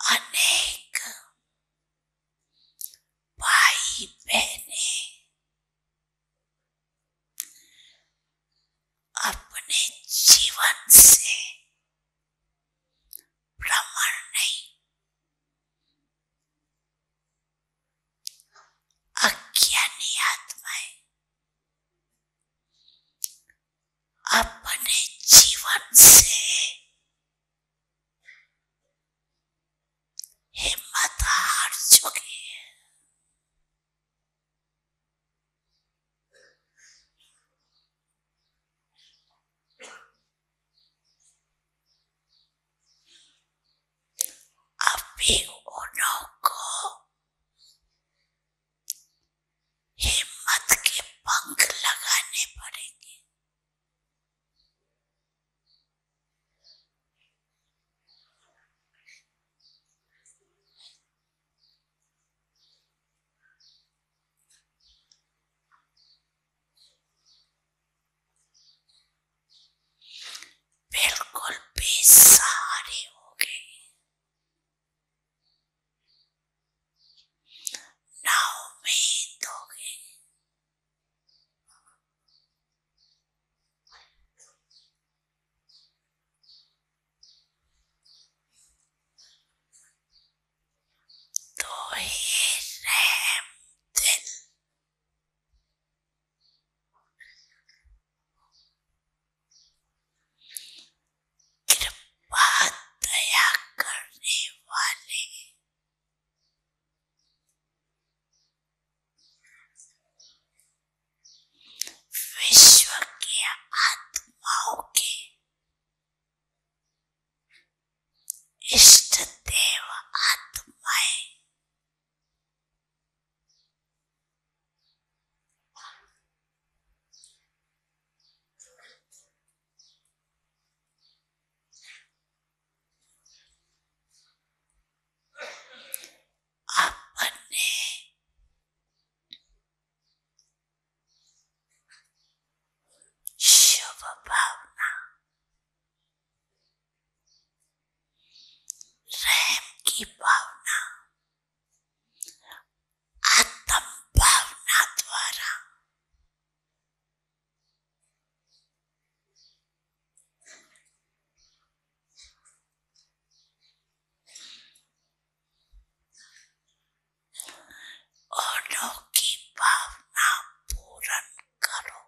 अनेक भाई बहने अपने जीवन से भ्रमण नहीं, अज्ञानी आत्माएं अपने जीवन से हिम्मत हार चुकी है। अभी उन्हों को हिम्मत के पंख लगाने पड़ेंगे। बिल्कुल बेसहारे हो गए, ना उम्मीद हो गई। तो ये रहम दिल कृपा दया करने वाले विश्व के आत्माओं के इष्ट देव आत्माएं अपने शुभ भावना, रहम की भावना, आत्म भावना द्वारा औरों की भावना पूर्ण करो।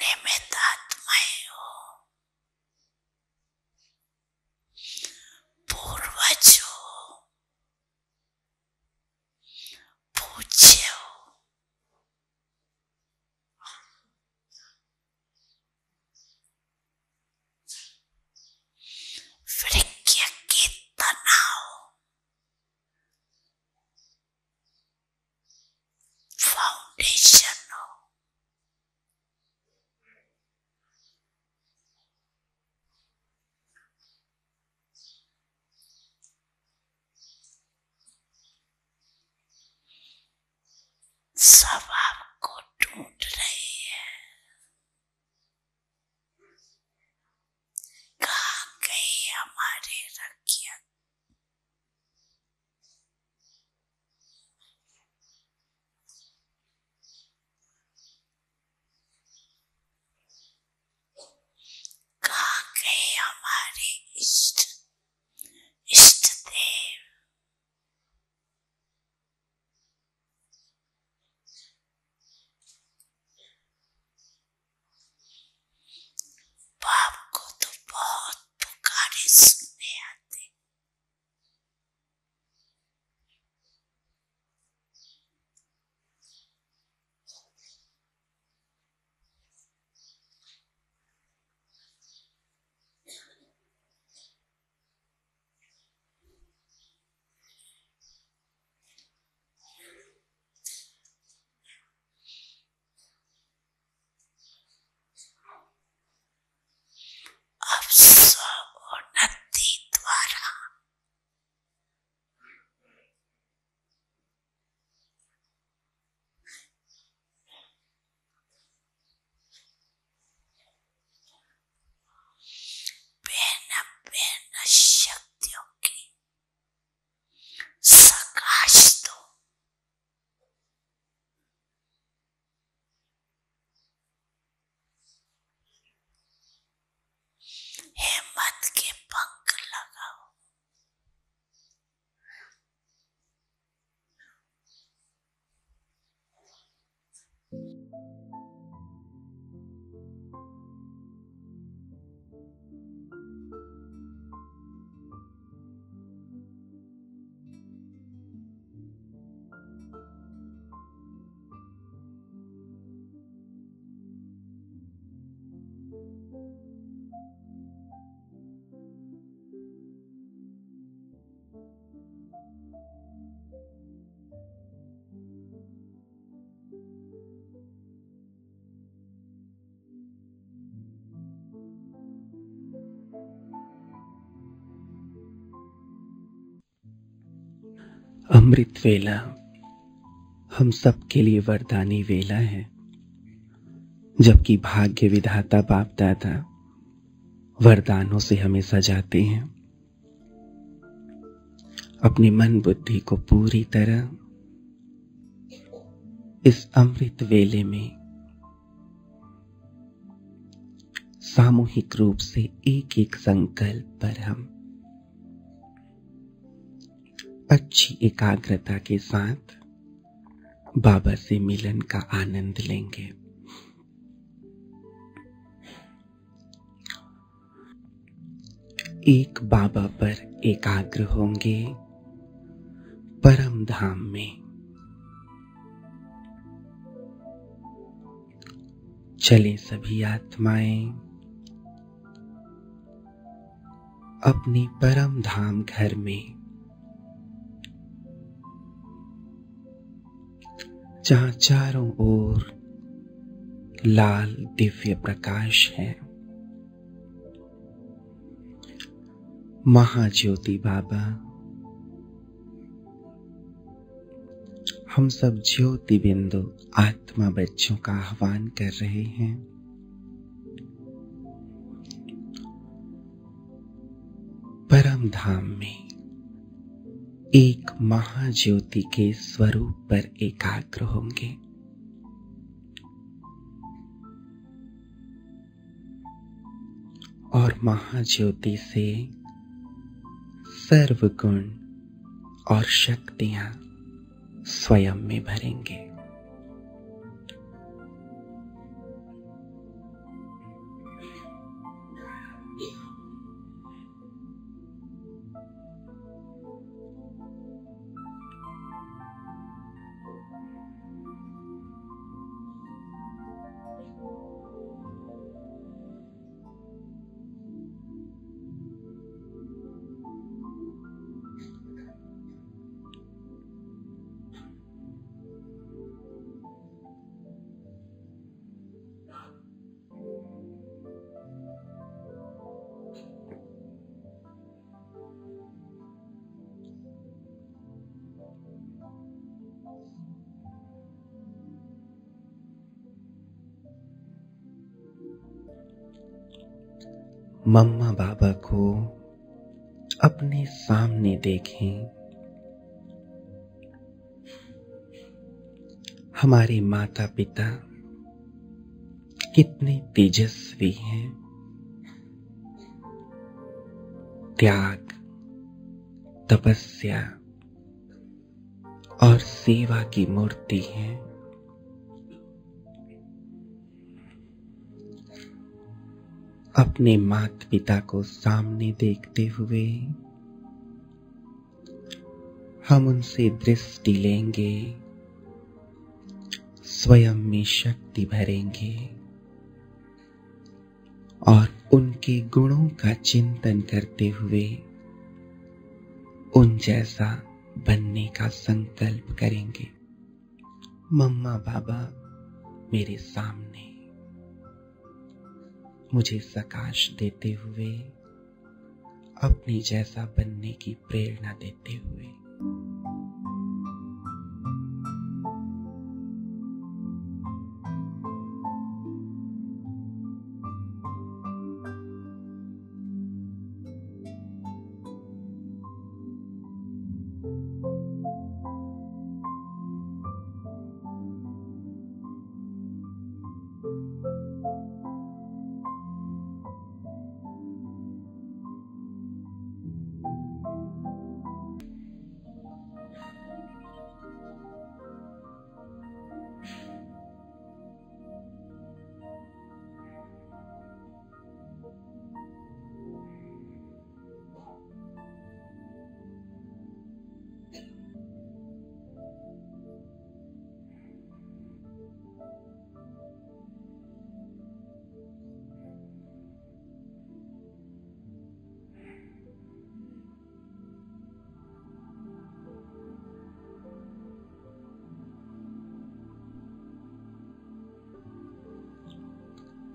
निमित्त आत्माएं हो, पूर्वज हो, पूज्य हो, वृक्ष के तनाव, फाउंडेशन हो, सब आपको ढूंढ रही है। कहाँ गई हमारे रखिया? कहाँ गए हमारे इष्ट देव? अमृत वेला हम सब के लिए वरदानी वेला है, जबकि भाग्य विधाता बाप दादा वरदानों से हमें सजाते हैं। अपनी मन बुद्धि को पूरी तरह इस अमृत वेले में सामूहिक रूप से एक एक संकल्प पर हम अच्छी एकाग्रता के साथ बाबा से मिलन का आनंद लेंगे। एक बाबा पर एकाग्र होंगे परम धाम में। चले सभी आत्माएं अपने परम धाम घर में, जहां चारों ओर लाल दिव्य प्रकाश है। महाज्योति बाबा हम सब ज्योति बिंदु आत्मा बच्चों का आह्वान कर रहे हैं। परम धाम में एक महाज्योति के स्वरूप पर एकाग्र होंगे। और महाज्योति से सर्व गुण और शक्तियां स्वयं में भरेंगे। मम्मा बाबा को अपने सामने देखें। हमारे माता पिता कितने तेजस्वी हैं, त्याग, तपस्या और सेवा की मूर्ति हैं। अपने माता पिता को सामने देखते हुए हम उनसे दृष्टि लेंगे, स्वयं में शक्ति भरेंगे और उनके गुणों का चिंतन करते हुए उन जैसा बनने का संकल्प करेंगे। मम्मा बाबा मेरे सामने मुझे प्रकाश देते हुए, अपने जैसा बनने की प्रेरणा देते हुए।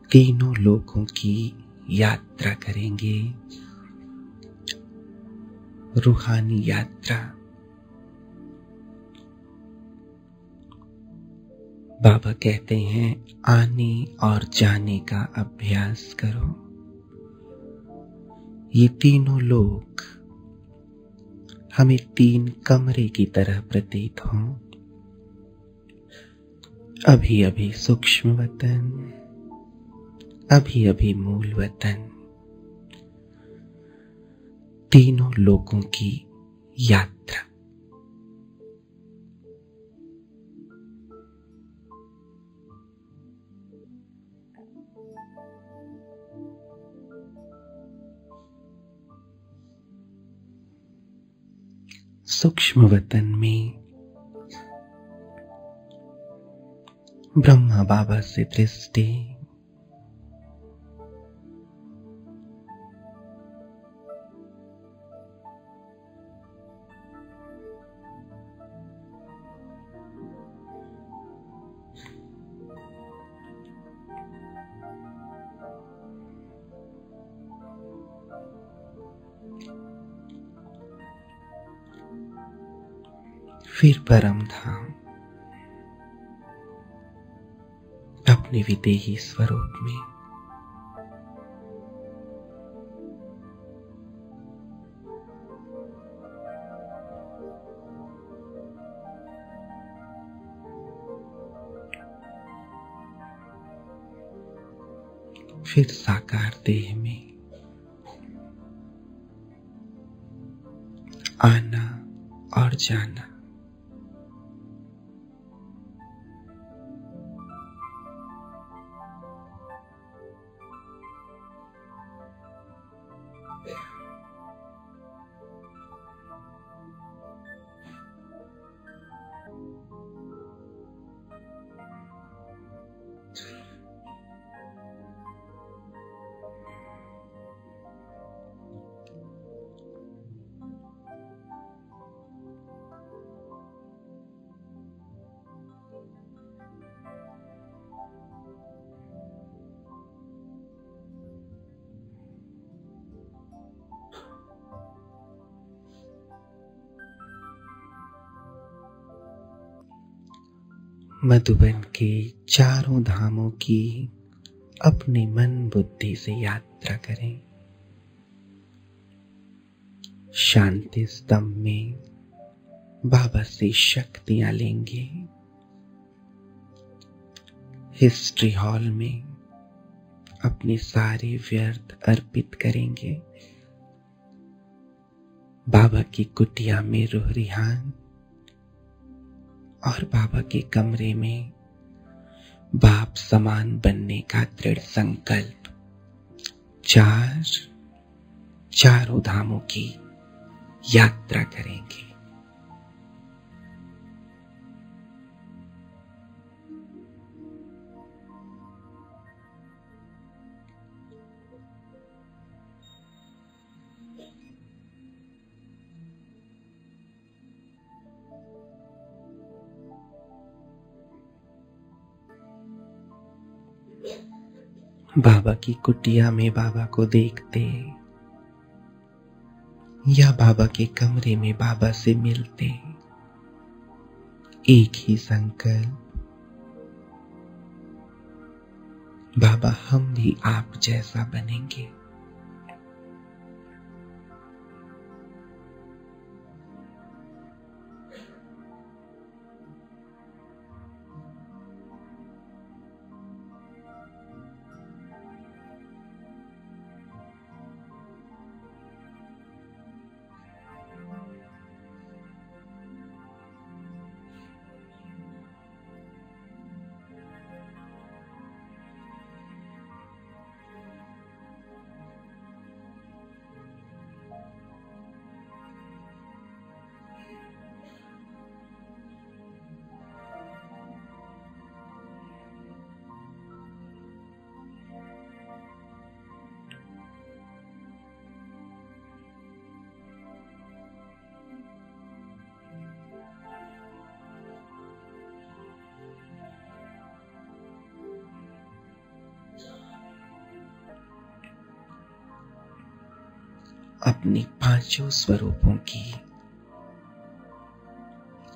तीनों लोकों की यात्रा करेंगे, रूहानी यात्रा बाबा कहते हैं आने और जाने का अभ्यास करो। ये तीनों लोग हमें तीन कमरे की तरह प्रतीत हों। अभी अभी सूक्ष्म वतन, अभी अभी मूल वतन, तीनों लोगों की यात्रा। सूक्ष्म वतन में ब्रह्मा बाबा से दृष्टि, फिर परम धाम अपने विदेही स्वरूप में। फिर साकार देह में आना और जाना। मधुबन के चारों धामों की अपने मन बुद्धि से यात्रा करें। शांति स्तंभ में बाबा से शक्तियां लेंगे। हिस्ट्री हॉल में अपने सारे व्यर्थ अर्पित करेंगे। बाबा की कुटिया में रूह रिहान और बाबा के कमरे में बाप समान बनने का दृढ़ संकल्प। चारों धामों की यात्रा करेंगे। बाबा की कुटिया में बाबा को देखते या बाबा के कमरे में बाबा से मिलते, एक ही संकल्प, बाबा हम भी आप जैसा बनेंगे। अपने पांचों स्वरूपों की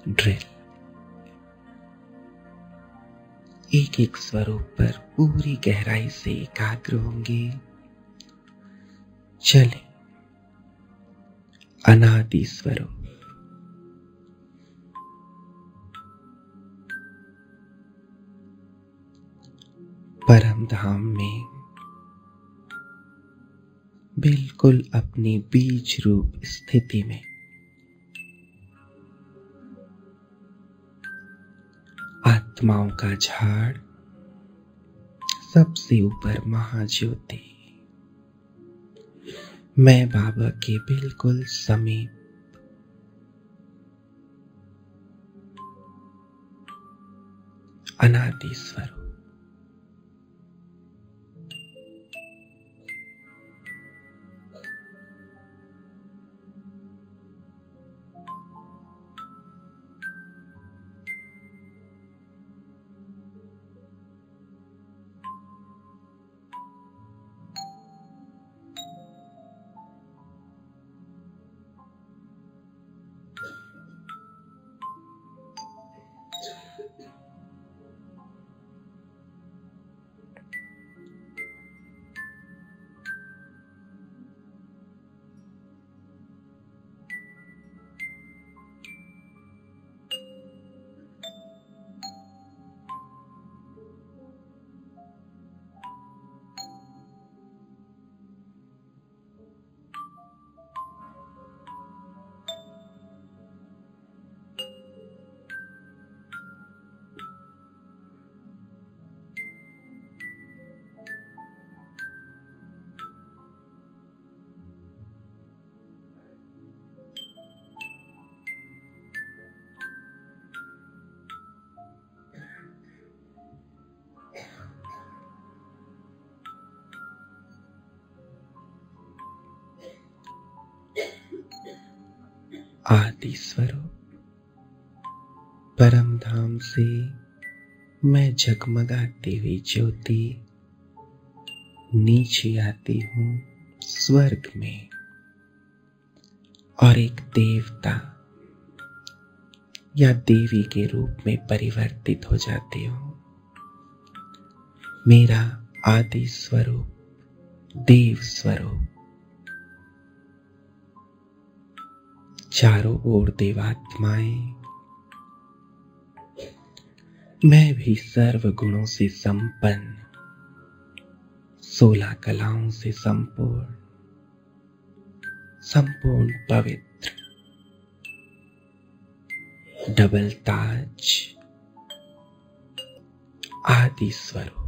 ड्रिल। एक एक स्वरूप पर पूरी गहराई से एकाग्र होंगे। चले अनादि स्वरूप, परम धाम में बिल्कुल अपनी बीज रूप स्थिति में आत्माओं का झाड़, सबसे ऊपर महाज्योति, मैं बाबा के बिल्कुल समीप, अनादि स्वरूप। आदि स्वरूप, परम धाम से मैं जगमगाती हुई ज्योति नीचे आती हूँ स्वर्ग में, और एक देवता या देवी के रूप में परिवर्तित हो जाती हूँ। मेरा आदि स्वरूप देव स्वरूप, चारों ओर देवात्माएं, मैं भी सर्व गुणों से संपन्न, 16 कलाओं से संपूर्ण, संपूर्ण पवित्र, डबल ताज, आदि स्वरूप।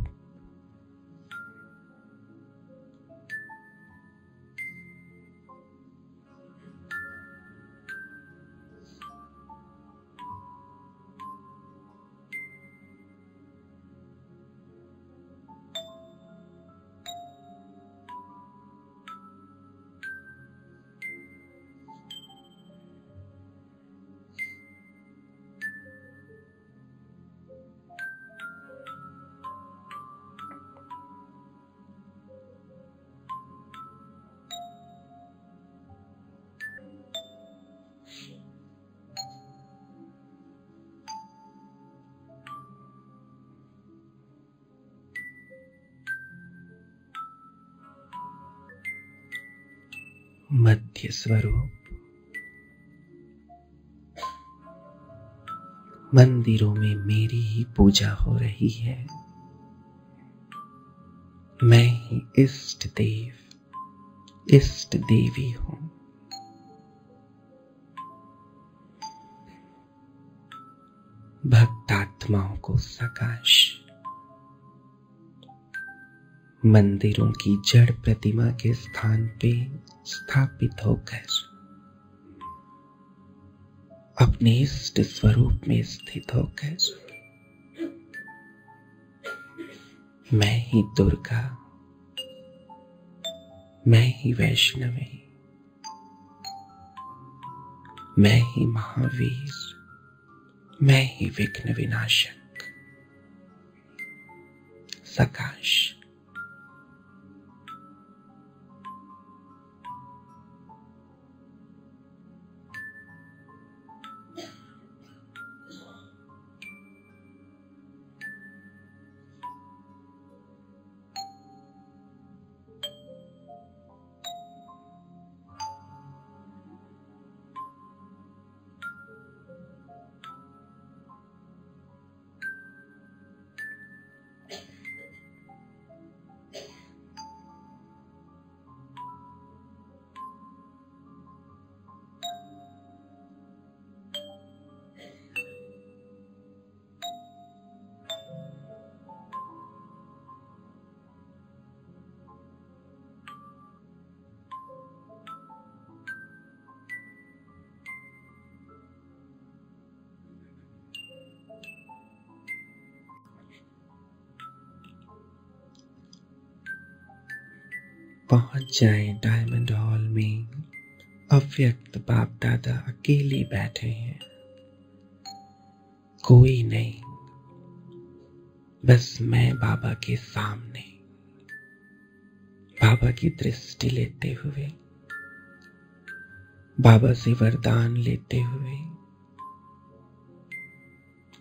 मध्य स्वरूप, मंदिरों में मेरी ही पूजा हो रही है, मैं ही इष्ट देव, इष्ट देवी हूं। भक्तात्माओं को सकाश, मंदिरों की जड़ प्रतिमा के स्थान पे स्थापित होकर अपने इष्ट स्वरूप में स्थित होकर मैं ही दुर्गा, मैं ही वैष्णवी, मैं ही महावीर, मैं ही विघ्न विनाशक, सकाश। पहुंच जाएं डायमंड हॉल में, अव्यक्त बाप दादा अकेले बैठे हैं, कोई नहीं, बस मैं बाबा के सामने, बाबा की दृष्टि लेते हुए, बाबा से वरदान लेते हुए,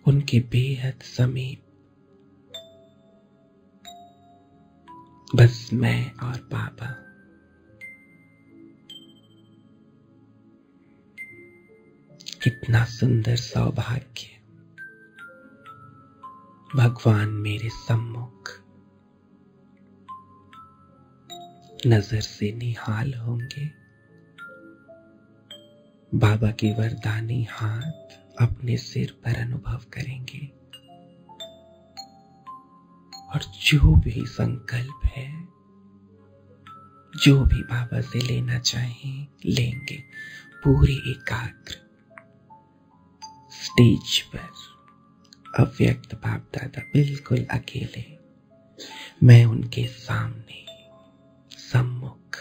उनके बेहद समीप, बस मैं और बाबा। कितना सुंदर सौभाग्य, भगवान मेरे सम्मुख नजर से निहाल होंगे, बाबा के वरदानी हाथ अपने सिर पर अनुभव करेंगे और जो भी संकल्प है, जो भी बाबा से लेना चाहें लेंगे। पूरे एकाग्र स्टेज पर अव्यक्त बाप दादा बिल्कुल अकेले, मैं उनके सामने सम्मुख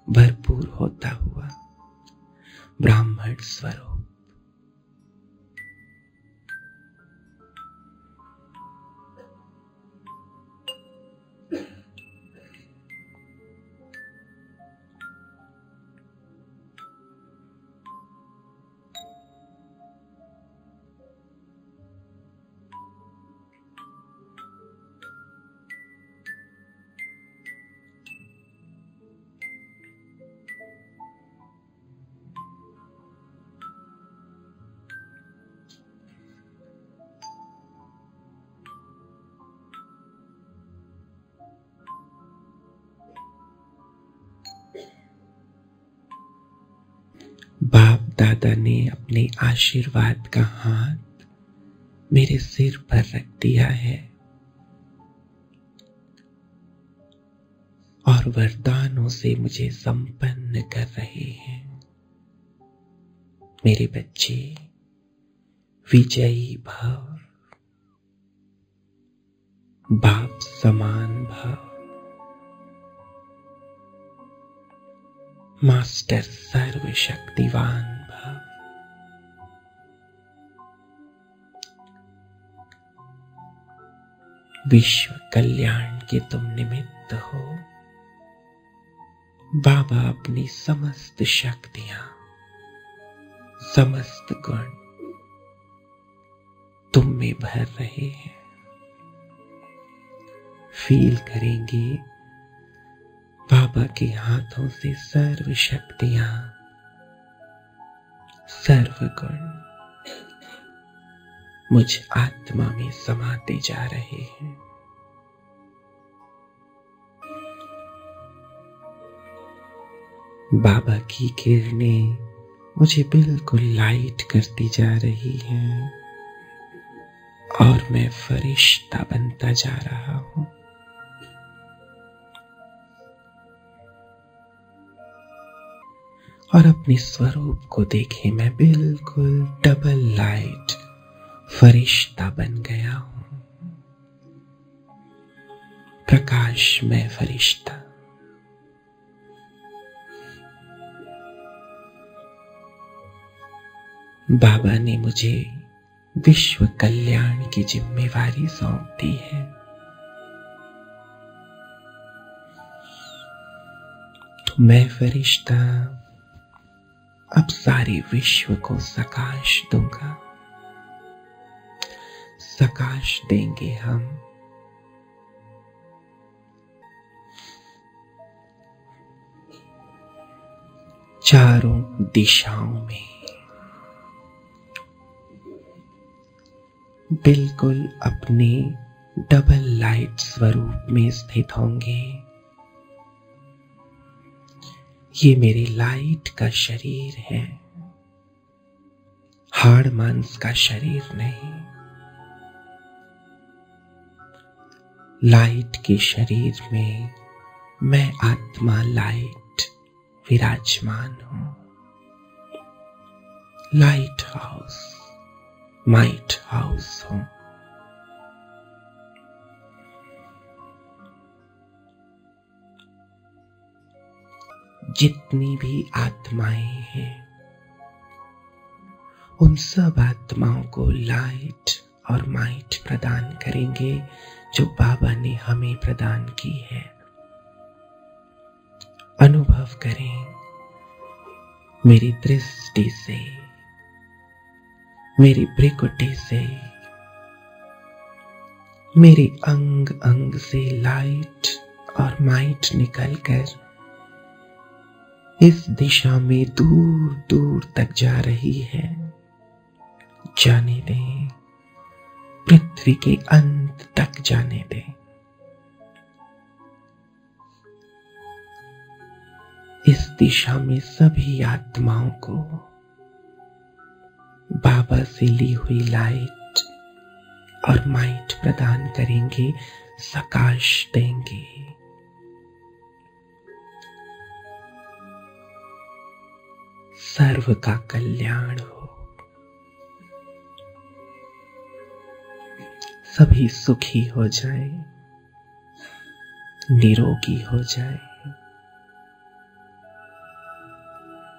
भरपूर होता हुआ ब्राह्मण स्वरूप। बाप दादा ने अपने आशीर्वाद का हाथ मेरे सिर पर रख दिया है और वरदानों से मुझे संपन्न कर रहे हैं। मेरे बच्चे विजयी भव, बाप समान भव, मास्टर सर्वशक्तिवान भव। विश्व कल्याण के तुम निमित्त हो। बाबा अपनी समस्त शक्तियां, समस्त गुण तुम में भर रहे हैं। फील करेंगे बाबा के हाथों से सर्व शक्तियां, सर्व गुण मुझ आत्मा में समाते जा रहे हैं। बाबा की किरणें मुझे बिल्कुल लाइट करती जा रही हैं और मैं फरिश्ता बनता जा रहा हूं। और अपने स्वरूप को देखें, मैं बिल्कुल डबल लाइट फरिश्ता बन गया हूं, प्रकाशमय फरिश्ता। बाबा ने मुझे विश्व कल्याण की जिम्मेवारी सौंप दी है। तो मैं फरिश्ता अब सारे विश्व को सकाश दूंगा, सकाश देंगे हम। चारों दिशाओं में बिल्कुल अपने डबल लाइट स्वरूप में स्थित होंगे। ये मेरे लाइट का शरीर है, हाड़ मांस का शरीर नहीं। लाइट के शरीर में मैं आत्मा लाइट विराजमान हूं। लाइट हाउस, माइट हाउस हूं। जितनी भी आत्माएं हैं उन सब आत्माओं को लाइट और माइट प्रदान करेंगे जो बाबा ने हमें प्रदान की है। अनुभव करें, मेरी दृष्टि से, मेरी भ्रिकुटी से, मेरे अंग अंग से लाइट और माइट निकलकर इस दिशा में दूर दूर तक जा रही है। जाने दें, पृथ्वी के अंत तक जाने दें। इस दिशा में सभी आत्माओं को बाबा से ली हुई लाइट और माइट प्रदान करेंगे, सकाश देंगे। सर्व का कल्याण हो, सभी सुखी हो जाएं, निरोगी हो जाएं,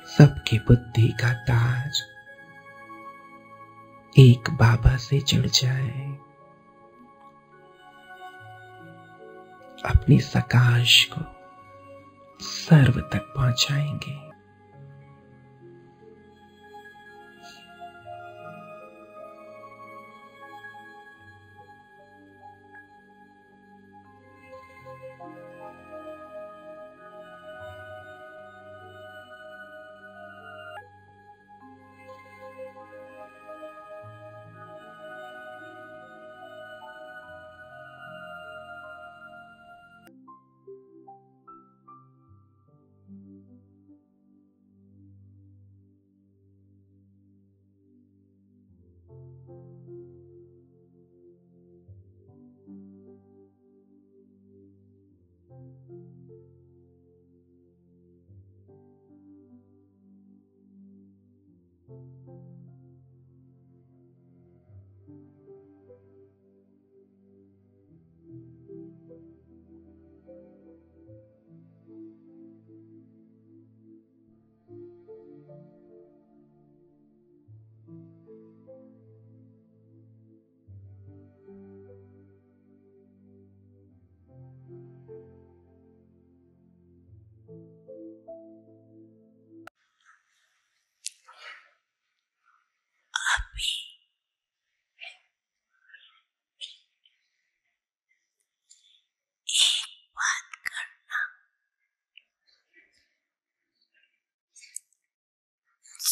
सबकी बुद्धि का तार एक बाबा से जुड़ जाए, अपनी सकाश को सर्व तक पहुंचाएंगे।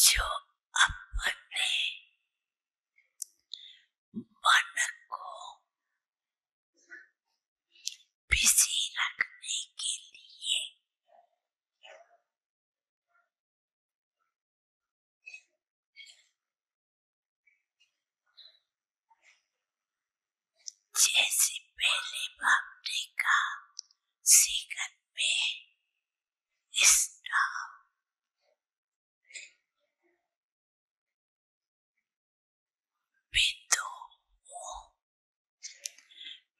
जो अपने मन को बिजी रखने के लिए जैसे पहले बाप ने कहा सीखन में स्टॉप, बिंदु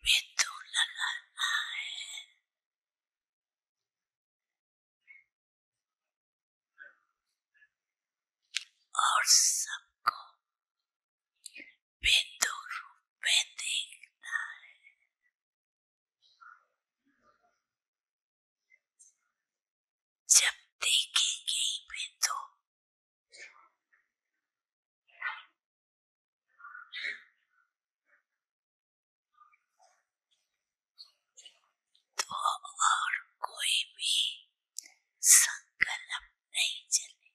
बिंदु लगाना है और सबको बिंदु रूप में देखना है। जब देखेंगे बिंदु तो और कोई भी संकल्प नहीं चले,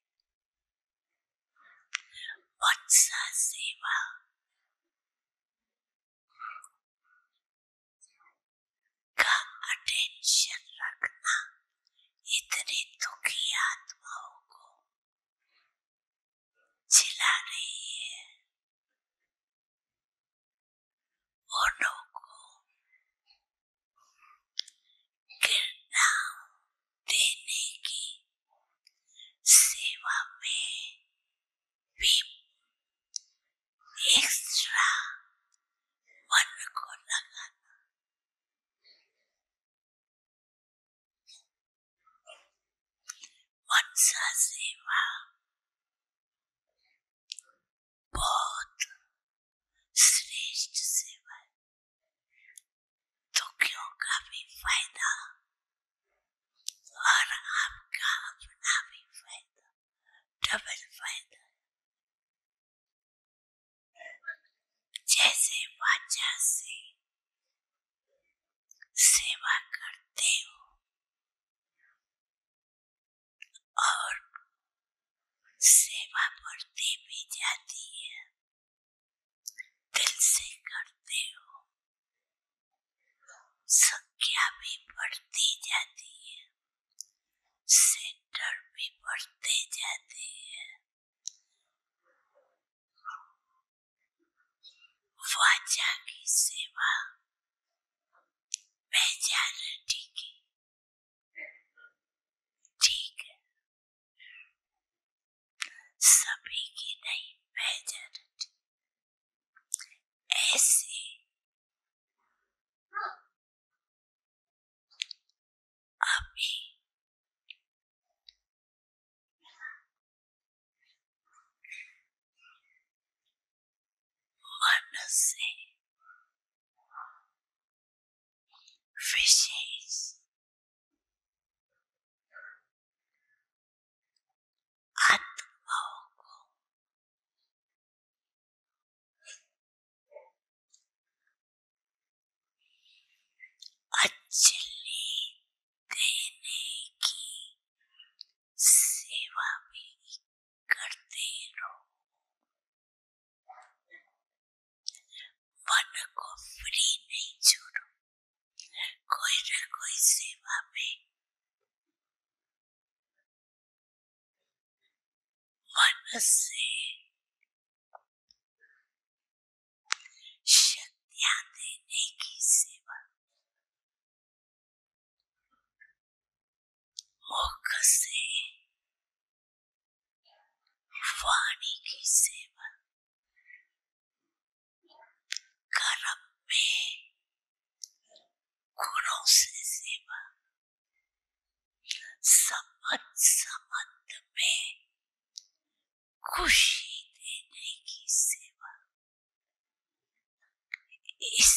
सा सेवा बहुत श्रेष्ठ सेवा है, दुखियों का भी फायदा और आपका अपना भी फायदा, डबल फायदा। जैसे वाचा से सेवा करते हो और सेवा बढ़ती भी जाती है, दिल से करते हो, संख्या भी बढ़ती जाती है, सेंटर भी बढ़ते जाते हैं। वाचा की सेवा मेजॉरिटी की ठीक है, सभी की नहीं, मेजॉरिटी। ऐसे अभी मन से विशेष आत्माओं को अंजलि देने की सेवा भी करते रहो। मन को फ्री नहीं छोड़ो, कोई न कोई सेवा में मन से शक्तियां देने की सेवा, मुख से वाणी की सेवा, कर्म में गुणों से सेवा, संबंध में खुशी देने की सेवा, इस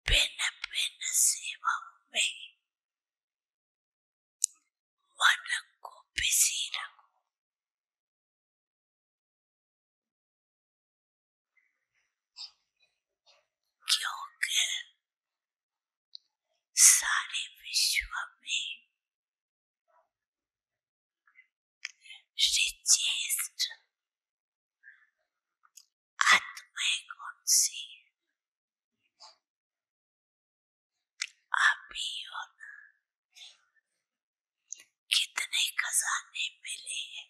भिन्न भिन्न सेवाओं में मन को बिजी रखो। क्योंकि सारे विश्व में रिचेस्ट आत्माएं कौन सी है? आप ही हो ना। कितने खजाने मिले हैं,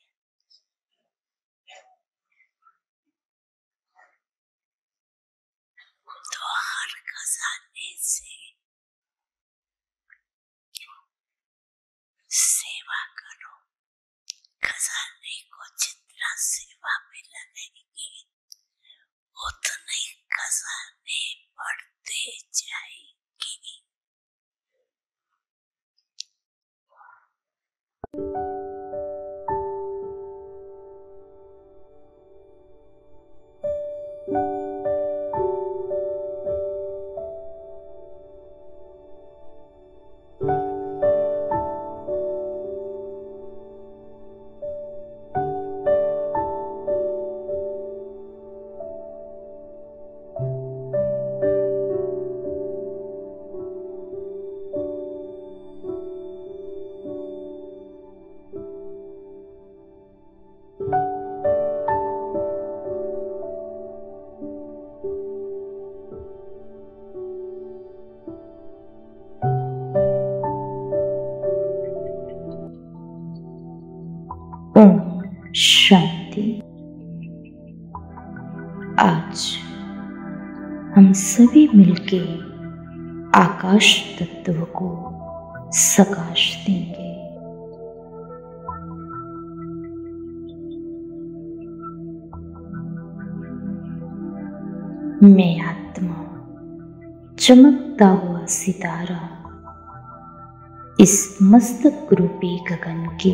तो हर खजाने से सेवा करो। खजाने को जितना सेवा में लगाएंगे उतने खजाने बढ़ते जाएंगे। ओम शांति। आज हम सभी मिलके आकाश तत्व को सकाश देंगे। मैं आत्मा, चमकता हुआ सितारा, इस मस्तक रूपी गगन के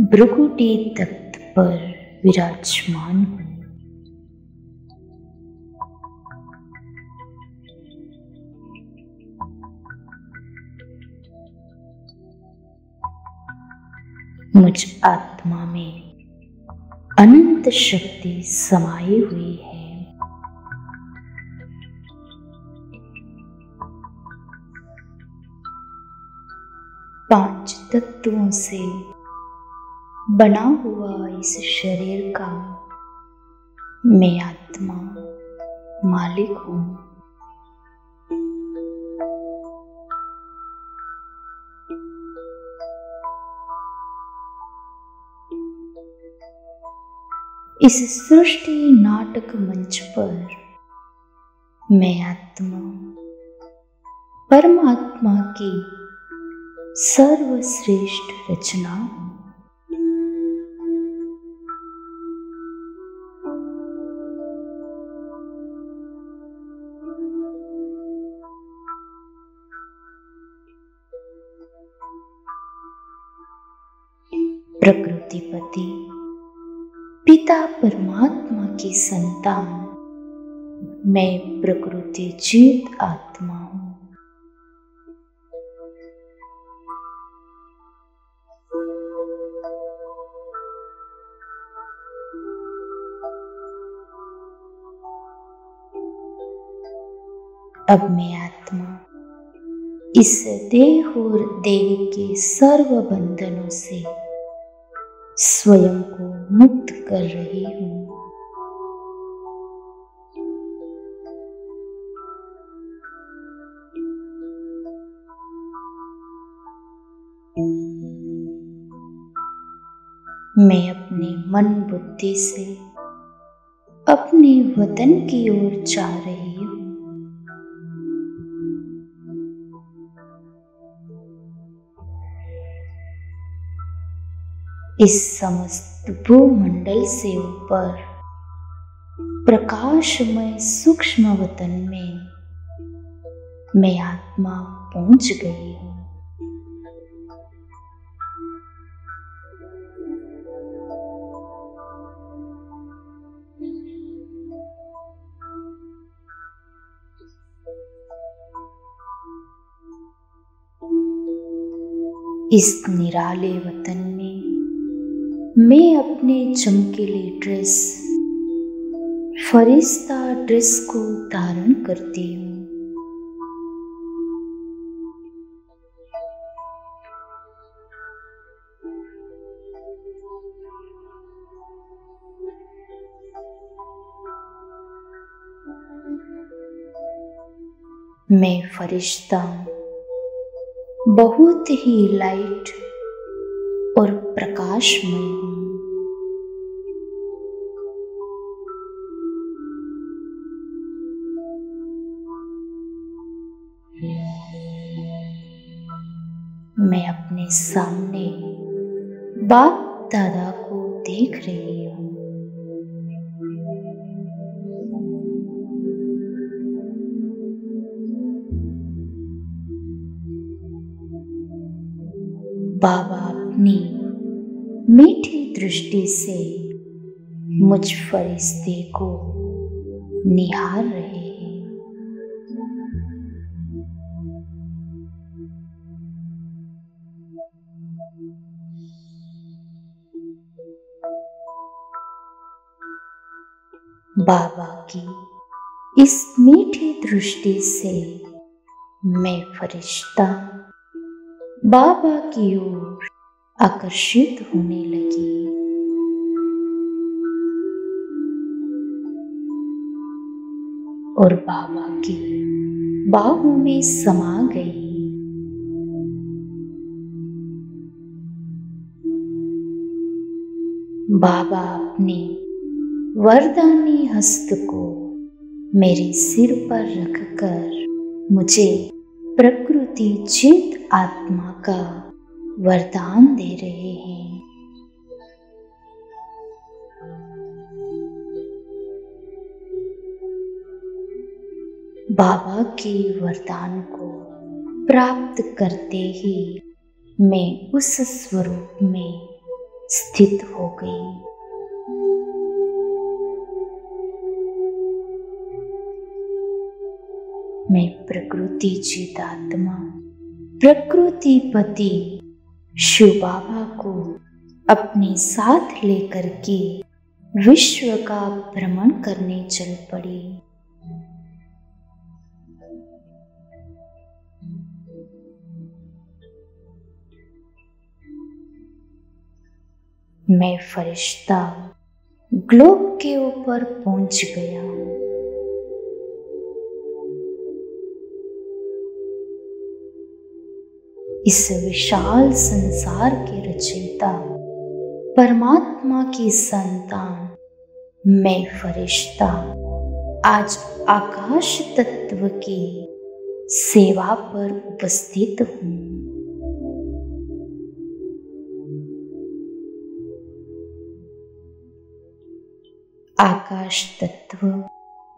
भ्रुकुटी तख्त पर विराजमान हूँ। मुझ आत्मा में अनंत शक्ति समाई हुई है। पांच तत्वों से बना हुआ इस शरीर का मैं आत्मा मालिक हूँ। इस सृष्टि नाटक मंच पर मैं आत्मा परमात्मा की सर्वश्रेष्ठ रचना हूँ। प्रकृतिपति पिता परमात्मा की संतान मैं प्रकृति जीत आत्मा हूँ। अब मैं आत्मा इस देह और देह के सर्व बंधनों से स्वयं को मुक्त कर रही हूँ। मैं अपने मन बुद्धि से अपने वतन की ओर जा रही हूँ। इस समस्त भूमंडल से ऊपर प्रकाशमय सूक्ष्म वतन में मैं आत्मा पहुंच गई हूँ। इस निराले वतन में मैं अपने चमकीली ड्रेस फरिश्ता ड्रेस को धारण करती हूँ। मैं फरिश्ता हूँ, बहुत ही लाइट और प्रकाशमय हूँ। मैं अपने सामने बाप दादा को देख रही हूँ। बाबा अपनी मीठी दृष्टि से मुझ फरिश्ते को निहार रहे हैं। बाबा की इस मीठी दृष्टि से मैं फरिश्ता बाबा की ओर आकर्षित होने लगी। और बाबा की बाहों में समा गई। बाबा अपने वरदानी हस्त को मेरे सिर पर रखकर मुझे प्रकृति जित आत्मा का वरदान दे रहे हैं। बाबा के वरदान को प्राप्त करते ही मैं उस स्वरूप में स्थित हो गई। मैं प्रकृति चितात्मा, प्रकृतिपति शिव बाबा को अपने साथ लेकर के विश्व का भ्रमण करने चल पड़ी। मैं फरिश्ता ग्लोब के ऊपर पहुंच गया हूं। इस विशाल संसार के रचयिता परमात्मा की संतान मैं फरिश्ता आज आकाश तत्व की सेवा पर उपस्थित हूं। आकाश तत्व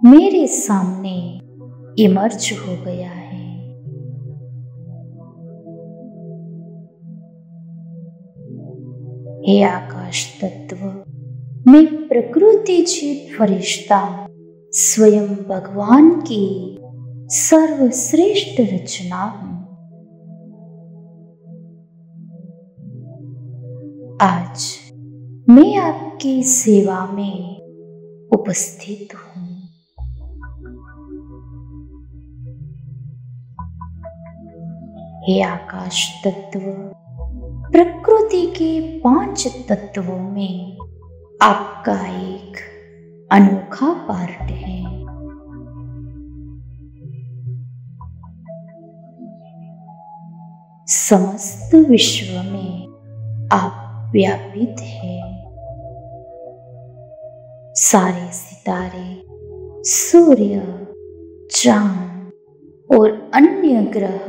मेरे सामने इमर्ज हो गया है। हे आकाश तत्व, मैं प्रकृति जीत फरिश्ता स्वयं भगवान की सर्वश्रेष्ठ रचना हूं। आज मैं आपकी सेवा में उपस्थित हूं। हे आकाश तत्व, प्रकृति के 5 तत्वों में आपका एक अनोखा पार्ट है। समस्त विश्व में आप व्यापित हैं। सारे सितारे, सूर्य, चांद और अन्य ग्रह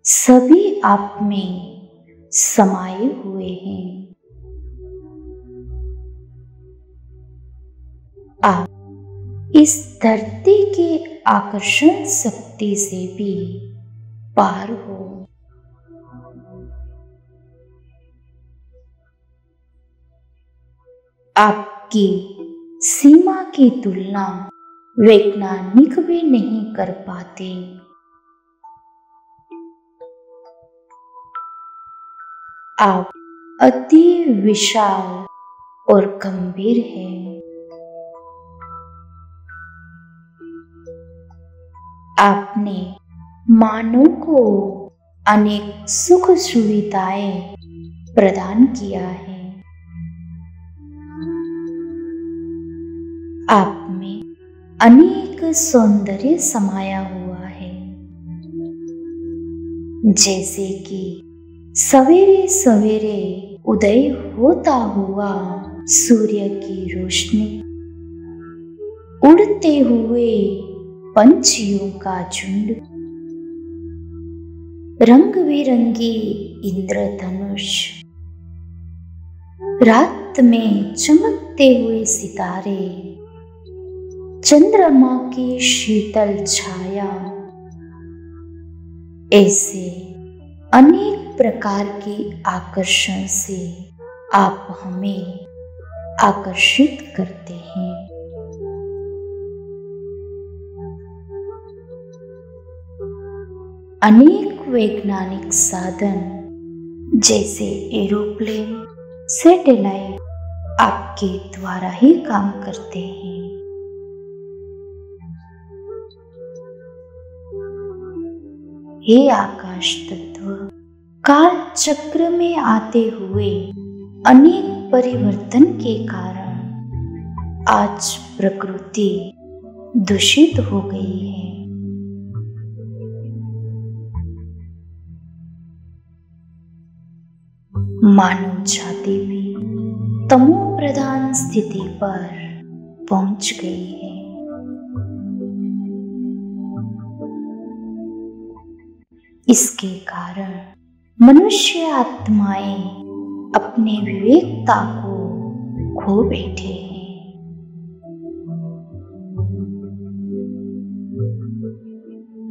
सभी आप में समाये हुए हैं। आप इस धरती के आकर्षण शक्ति से भी पार हो। आपकी सीमा की तुलना वैज्ञानिक भी नहीं कर पाते। आप अति विशाल और गंभीर हैं। आपने मानव को अनेक सुख सुविधाएं प्रदान किया है। आप में अनेक सौंदर्य समाया हुआ है, जैसे कि सवेरे सवेरे उदय होता हुआ सूर्य की रोशनी, उड़ते हुए पंछियों का झुंड, रंग बिरंगी इंद्रधनुष, रात में चमकते हुए सितारे, चंद्रमा की शीतल छाया, ऐसे अनेक प्रकार के आकर्षण से आप हमें आकर्षित करते हैं। अनेक वैज्ञानिक साधन जैसे एरोप्लेन, सैटेलाइट आपके द्वारा ही काम करते हैं। हे आकाश तत्व, काल चक्र में आते हुए अनेक परिवर्तन के कारण आज प्रकृति दूषित हो गई है। मानव जाति भी तमो प्रधान स्थिति पर पहुंच गई है। इसके कारण मनुष्य आत्माएं अपने विवेकता को खो बैठे हैं।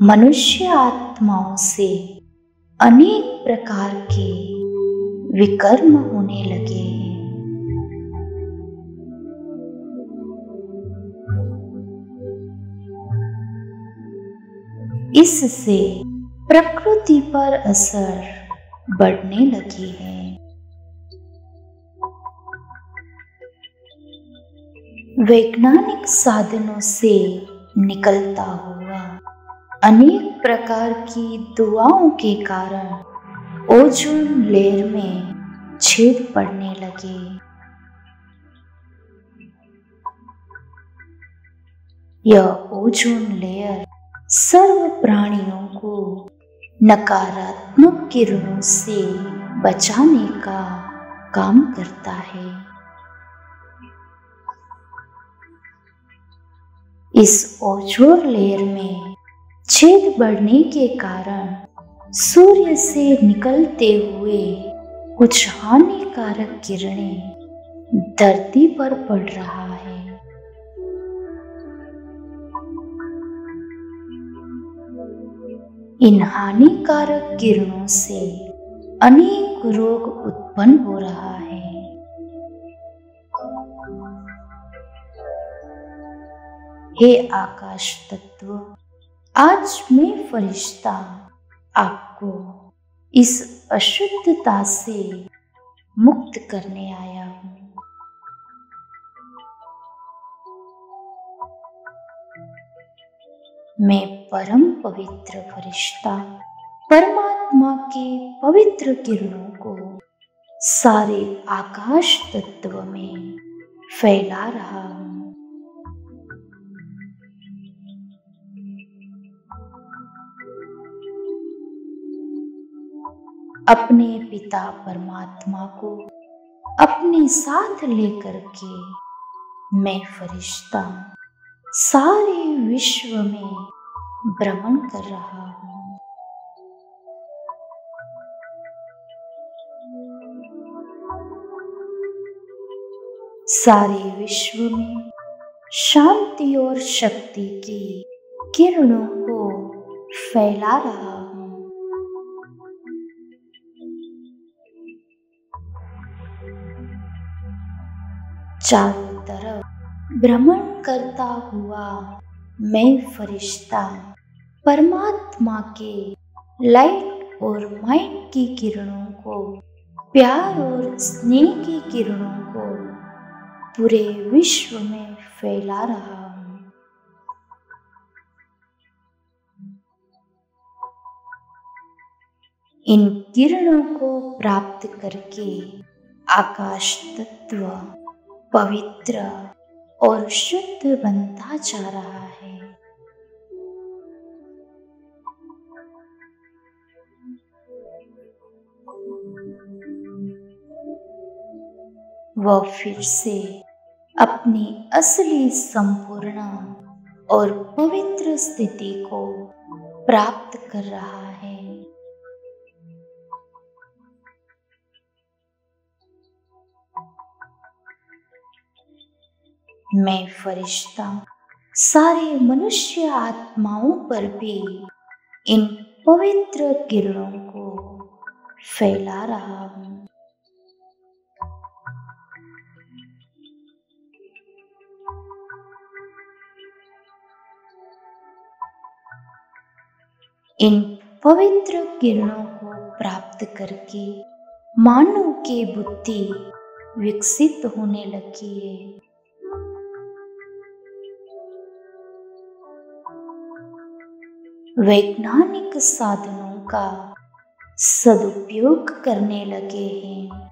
मनुष्य आत्माओं से अनेक प्रकार के विकर्म होने लगे हैं। इससे प्रकृति पर असर बढ़ने लगी है। वैज्ञानिक साधनों से निकलता हुआ अनेक प्रकार की दुआओं के कारण ओजोन लेयर में छेद पड़ने लगे। यह ओजोन लेयर सर्व प्राणियों को नकारात्मक किरणों से बचाने का काम करता है। इस ओजोन लेयर में छेद बढ़ने के कारण सूर्य से निकलते हुए कुछ हानिकारक किरणें धरती पर पड़ रहा है। इन हानिकारक किरणों से अनेक रोग उत्पन्न हो रहा है। हे आकाश तत्व, आज मैं फरिश्ता आपको इस अशुद्धता से मुक्त करने आया हूँ। मैं परम पवित्र फरिश्ता परमात्मा के पवित्र किरणों को सारे आकाश तत्व में फैला रहा हूँ। अपने पिता परमात्मा को अपने साथ लेकर के मैं फरिश्ता सारे विश्व में भ्रमण कर रहा हूँ। सारे विश्व में शांति और शक्ति की किरणों को फैला रहा हूँ। चारों तरफ भ्रमण करता हुआ मैं फरिश्ता परमात्मा के लाइट और माइट की किरणों को, प्यार और स्नेह की किरणों को पूरे विश्व में फैला रहा हूँ। इन किरणों को प्राप्त करके आकाश तत्व पवित्र और शुद्ध बनता जा रहा है। वह फिर से अपनी असली संपूर्ण और पवित्र स्थिति को प्राप्त कर रहा है। मैं फरिश्ता सारे मनुष्य आत्माओं पर भी इन पवित्र किरणों को फैला रहा हूँ। इन पवित्र किरणों को प्राप्त करके मानव की बुद्धि विकसित होने लगी है। वैज्ञानिक साधनों का सदुपयोग करने लगे हैं।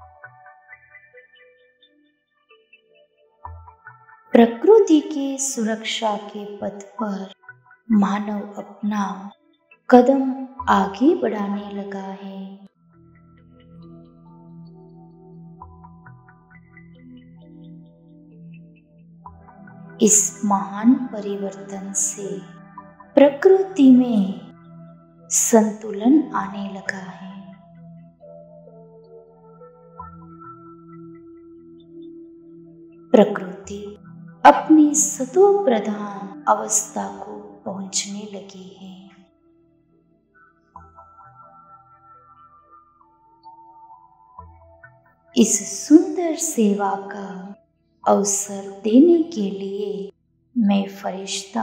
प्रकृति की सुरक्षा के पथ पर मानव अपना कदम आगे बढ़ाने लगा है। इस महान परिवर्तन से प्रकृति में संतुलन आने लगा है। प्रकृति अपनी सतो प्रधान अवस्था को पहुंचने लगी है। इस सुंदर सेवा का अवसर देने के लिए मैं फरिश्ता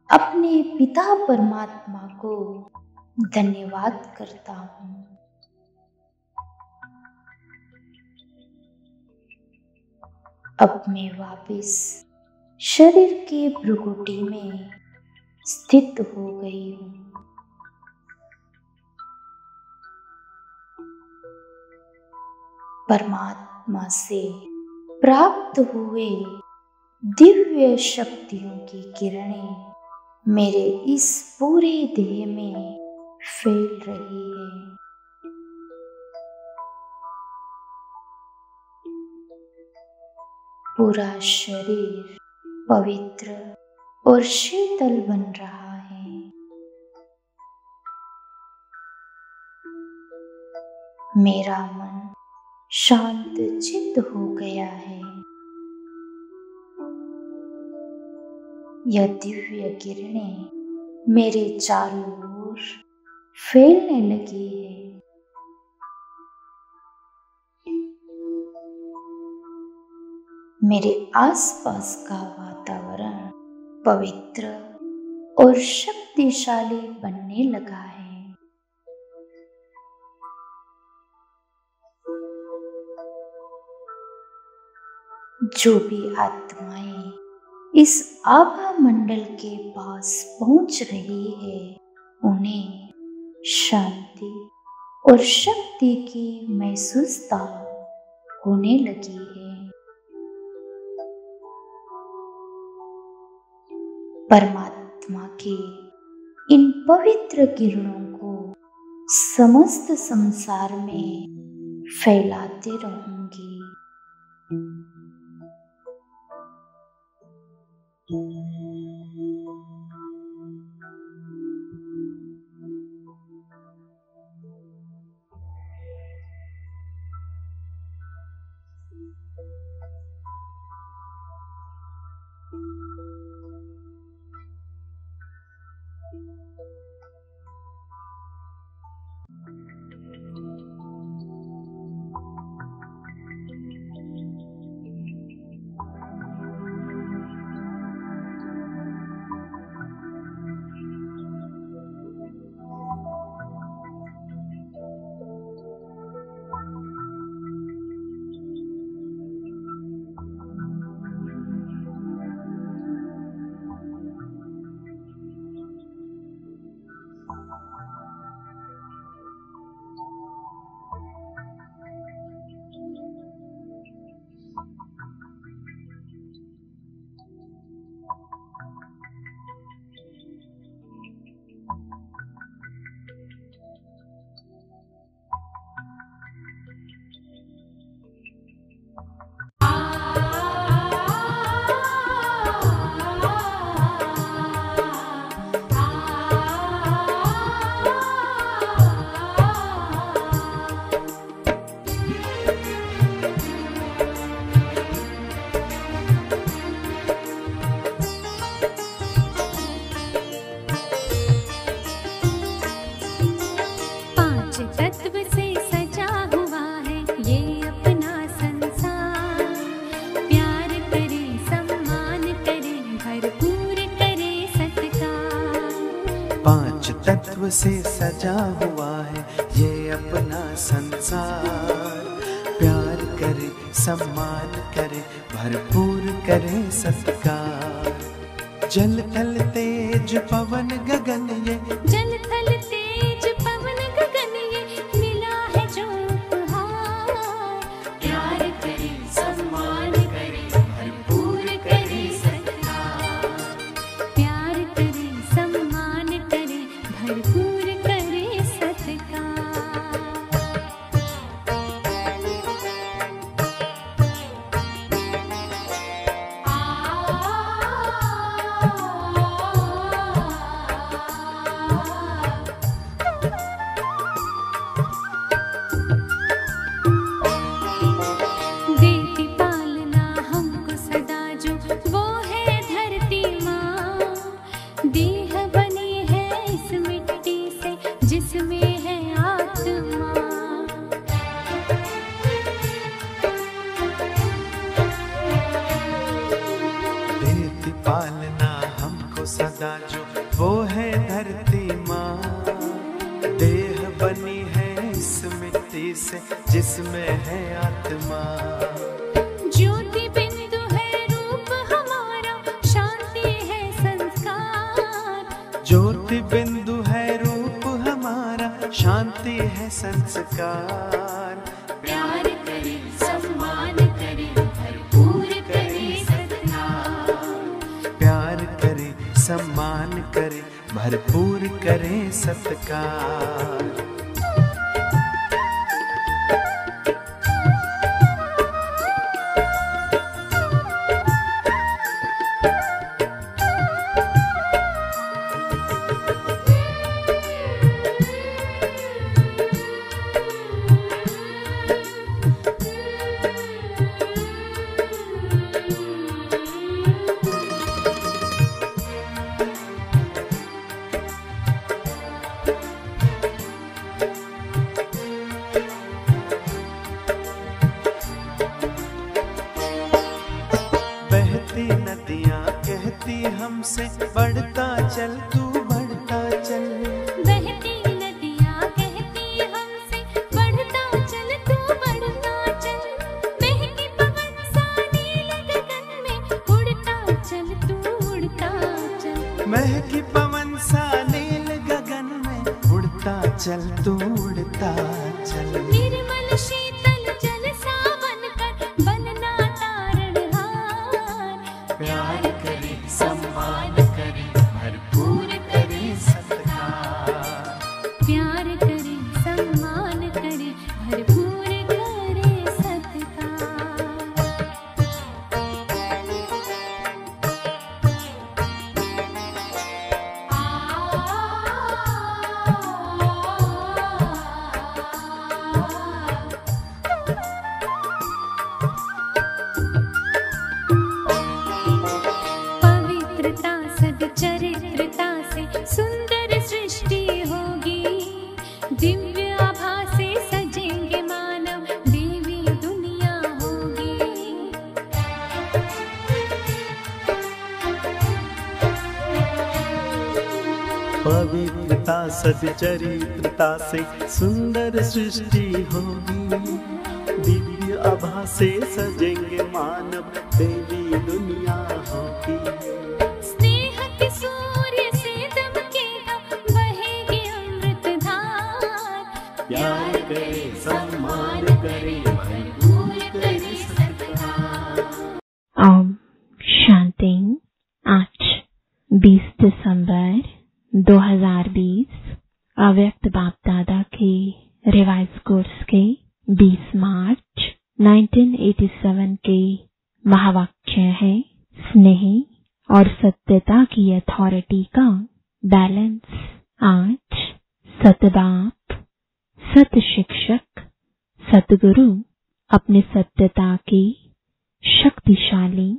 अपने पिता परमात्मा को धन्यवाद करता हूँ। अब मैं वापस शरीर के भ्रुकुटी में स्थित हो गई हूँ। परमात्मा से प्राप्त हुए दिव्य शक्तियों की किरणें मेरे इस पूरे देह में फैल रही है। पूरा शरीर पवित्र और शीतल बन रहा है। मेरा मन शांत चित्त हो गया है। यह दिव्य किरणें मेरे चारों ओर फैलने लगी है। मेरे आसपास का वातावरण पवित्र और शक्तिशाली बनने लगा है। जो भी आत्माएं इस आभा मंडल के पास पहुंच रही है, उन्हें शांति और शक्ति की महसूसता होने लगी है। परमात्मा के इन पवित्र किरणों को समस्त संसार में फैलाते रहूंगी। तत्व से सजा हुआ है ये अपना संसार। प्यार करे, सम्मान करे, भरपूर करे सत्कार। जल थल तेज पवन गगन ये, जल थल तेज पवन गगन ये मिला है जो उपहार। प्यार करे, सम्मान करे, भरपूर करे सत्कार। प्यार करे, सम्मान करे, भरपूर करे सत्कार। खुदा जो वो है धरती माँ। देह बनी है इस मिट्टी से जिसमें है आत्मा। ज्योति बिंदु है रूप हमारा, शांति है संस्कार। ज्योति बिंदु है रूप हमारा, शांति है संस्कार। प्यार करे, सम्मान करे, भरपूर करे सत्कार। प्यार करे, सम्मान करे, भरपूर करे सत्कार। नदियाँ कहती हमसे बढ़ता चल, तू बढ़ता चल। बहती नदियाँ कहती हमसे बढ़ता चल, तू बढ़ता चल। महकी पवन सा नील गगन में उड़ता चल, तू उड़ता चल। महकी पवन सा नील गगन में उड़ता चल, तू उड़ता चल। निर्मल शीतल जल सावन कर बनना तारणहार। प्यार करे, सम्मान करे, भरपूर करे सत्कार। प्यार करे, सम्मान करे, भरपूर करे सत्कार। पवित्रता सच्चरित्रता से सुंदर सृष्टि होगी। दिव्य आभा से सजेंगे मानव, देवी दुनिया होगी। पवित्रता सच्चरित्रता से सुंदर सृष्टि होगी। दिव्य आभा से सजेंगे मानव, देवी दुनिया होगी। स्नेह के सूर्य से दमकेगा, बहेगी अमृत धार। प्यार करे, सम्मान करे, भरपूर करे सत्कार। ओम शांति। आज 20 दिसंबर 2020 अव्यक्त बाप दादा के रिवाइज कोर्स के 20 मार्च 1987 के महावाक्य है, स्नेह और सत्यता की अथॉरिटी का बैलेंस। आज सतबाप, सत शिक्षक, सतगुरु अपने सत्यता के शक्तिशाली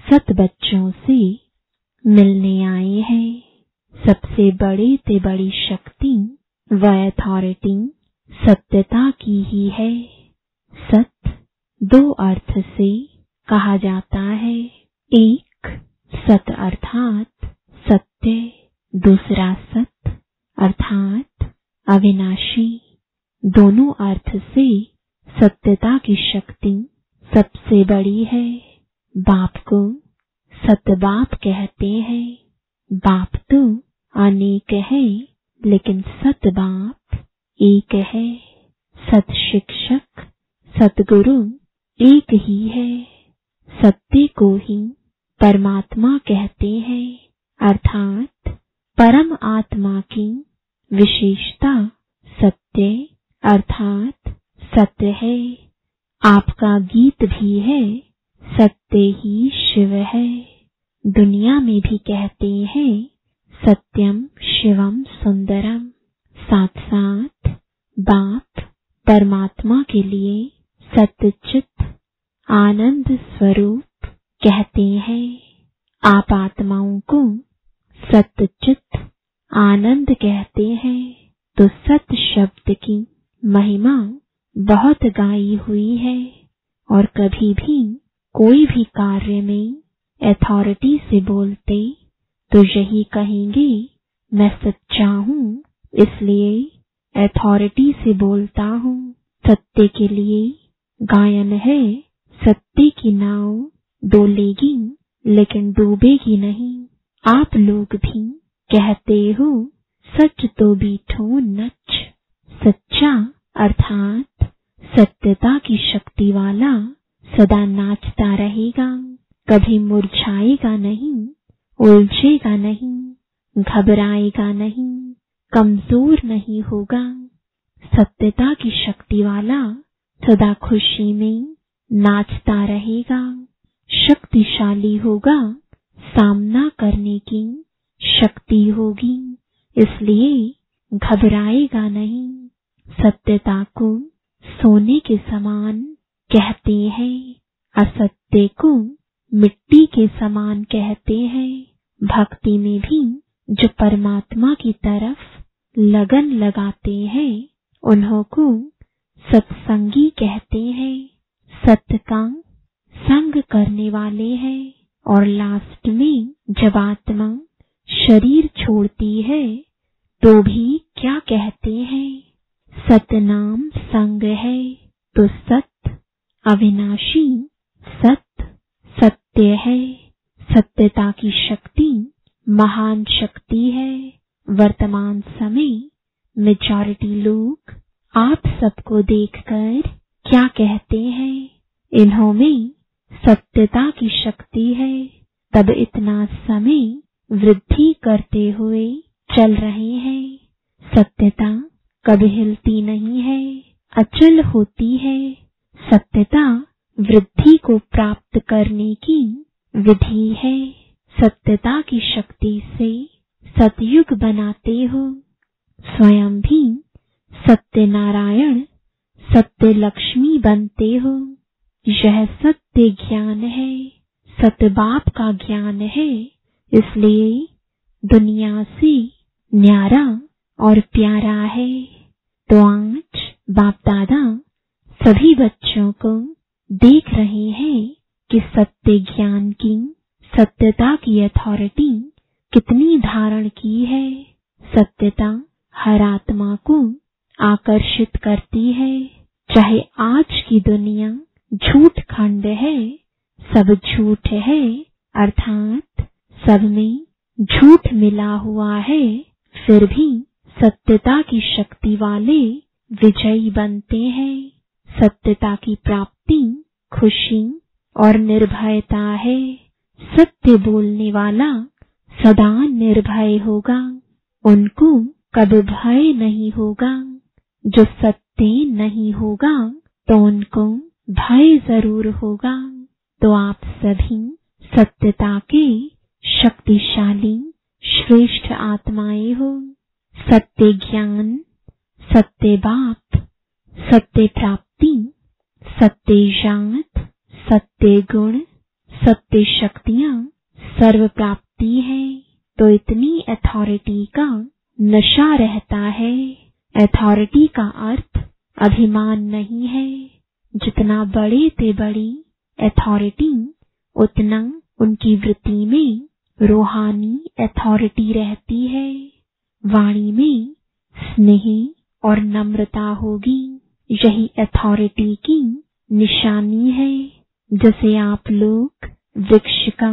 सत बच्चों से मिलने आए हैं। सबसे बड़ी से बड़ी शक्ति व अथॉरिटी सत्यता की ही है। सत दो अर्थ से कहा जाता है। एक सत अर्थात सत्य, दूसरा सत अर्थात अविनाशी। दोनों अर्थ से सत्यता की शक्ति सबसे बड़ी है। बाप को सतबाप कहते हैं। बाप तो अनेक है, लेकिन सतबाप एक है। सत शिक्षक, सतगुरु एक ही है। सत्य को ही परमात्मा कहते हैं, अर्थात परम आत्मा की विशेषता सत्य अर्थात सत्य है। आपका गीत भी है, सत्य ही शिव है। दुनिया में भी कहते हैं सत्यम शिवम सुंदरम। साथ साथ बाप परमात्मा के लिए सत्यचित आनंद स्वरूप कहते हैं। आप आत्माओं को सत्यचित आनंद कहते हैं। तो सत शब्द की महिमा बहुत गाई हुई है और कभी भी कोई भी कार्य में अथॉरिटी से बोलते तो यही कहेंगे मैं सच्चा हूँ, इसलिए अथॉरिटी से बोलता हूँ। सत्य के लिए गायन है, सत्य की नाव डोलेगी लेकिन डूबेगी नहीं। आप लोग भी कहते हो सच तो बीठो नच। सच्चा अर्थात सत्यता की शक्ति वाला सदा नाचता रहेगा, कभी मुरझाएगा नहीं, उलझेगा नहीं, घबराएगा नहीं, कमजोर नहीं होगा। सत्यता की शक्ति वाला सदा खुशी में नाचता रहेगा, शक्तिशाली होगा, सामना करने की शक्ति होगी, इसलिए घबराएगा नहीं। सत्यता को सोने के समान कहते हैं, असत्य को मिट्टी के समान कहते हैं। भक्ति में भी जो परमात्मा की तरफ लगन लगाते हैं उन्हों को सत्संगी कहते हैं। सत्य का संग करने वाले हैं। और लास्ट में जब आत्मा शरीर छोड़ती है तो भी क्या कहते हैं? सतनाम संग है। तो सत्य अविनाशी, सत्य सत्य है। सत्यता की शक्ति महान शक्ति है। वर्तमान समय मेजॉरिटी लोग आप सबको देखकर क्या कहते हैं? इन्हों में सत्यता की शक्ति है, तब इतना समय वृद्धि करते हुए चल रहे हैं। सत्यता कभी हिलती नहीं है, अचल होती है। सत्यता वृद्धि को प्राप्त करने की विधि है। सत्यता की शक्ति से सतयुग बनाते हो। स्वयं भी सत्यनारायण, सत्य लक्ष्मी बनते हो। यह सत्य ज्ञान है, सतबाप का ज्ञान है, इसलिए दुनिया से न्यारा और प्यारा है। तो आज बाप दादा सभी बच्चों को देख रहे हैं कि सत्य ज्ञान की, सत्यता की अथॉरिटी कितनी धारण की है। सत्यता हर आत्मा को आकर्षित करती है। चाहे आज की दुनिया झूठ खंड है, सब झूठ है, अर्थात सब में झूठ मिला हुआ है, फिर भी सत्यता की शक्ति वाले विजयी बनते हैं। सत्यता की प्राप्ति खुशी और निर्भयता है। सत्य बोलने वाला सदा निर्भय होगा, उनको कभी भय नहीं होगा। जो सत्य नहीं होगा तो उनको भय जरूर होगा। तो आप सभी सत्यता के शक्तिशाली श्रेष्ठ आत्माएं हो। सत्य ज्ञान, सत्य बाप, सत्य प्राप्ति, सत्य जात, सत्य गुण, सत्य शक्तियां सर्व प्राप्ति है। तो इतनी अथॉरिटी का नशा रहता है। अथॉरिटी का अर्थ अभिमान नहीं है। जितना बड़े ते बड़ी अथॉरिटी, उतना उनकी वृत्ति में रूहानी अथॉरिटी रहती है। वाणी में स्नेह और नम्रता होगी, यही अथॉरिटी की निशानी है। जैसे आप लोग वृक्ष का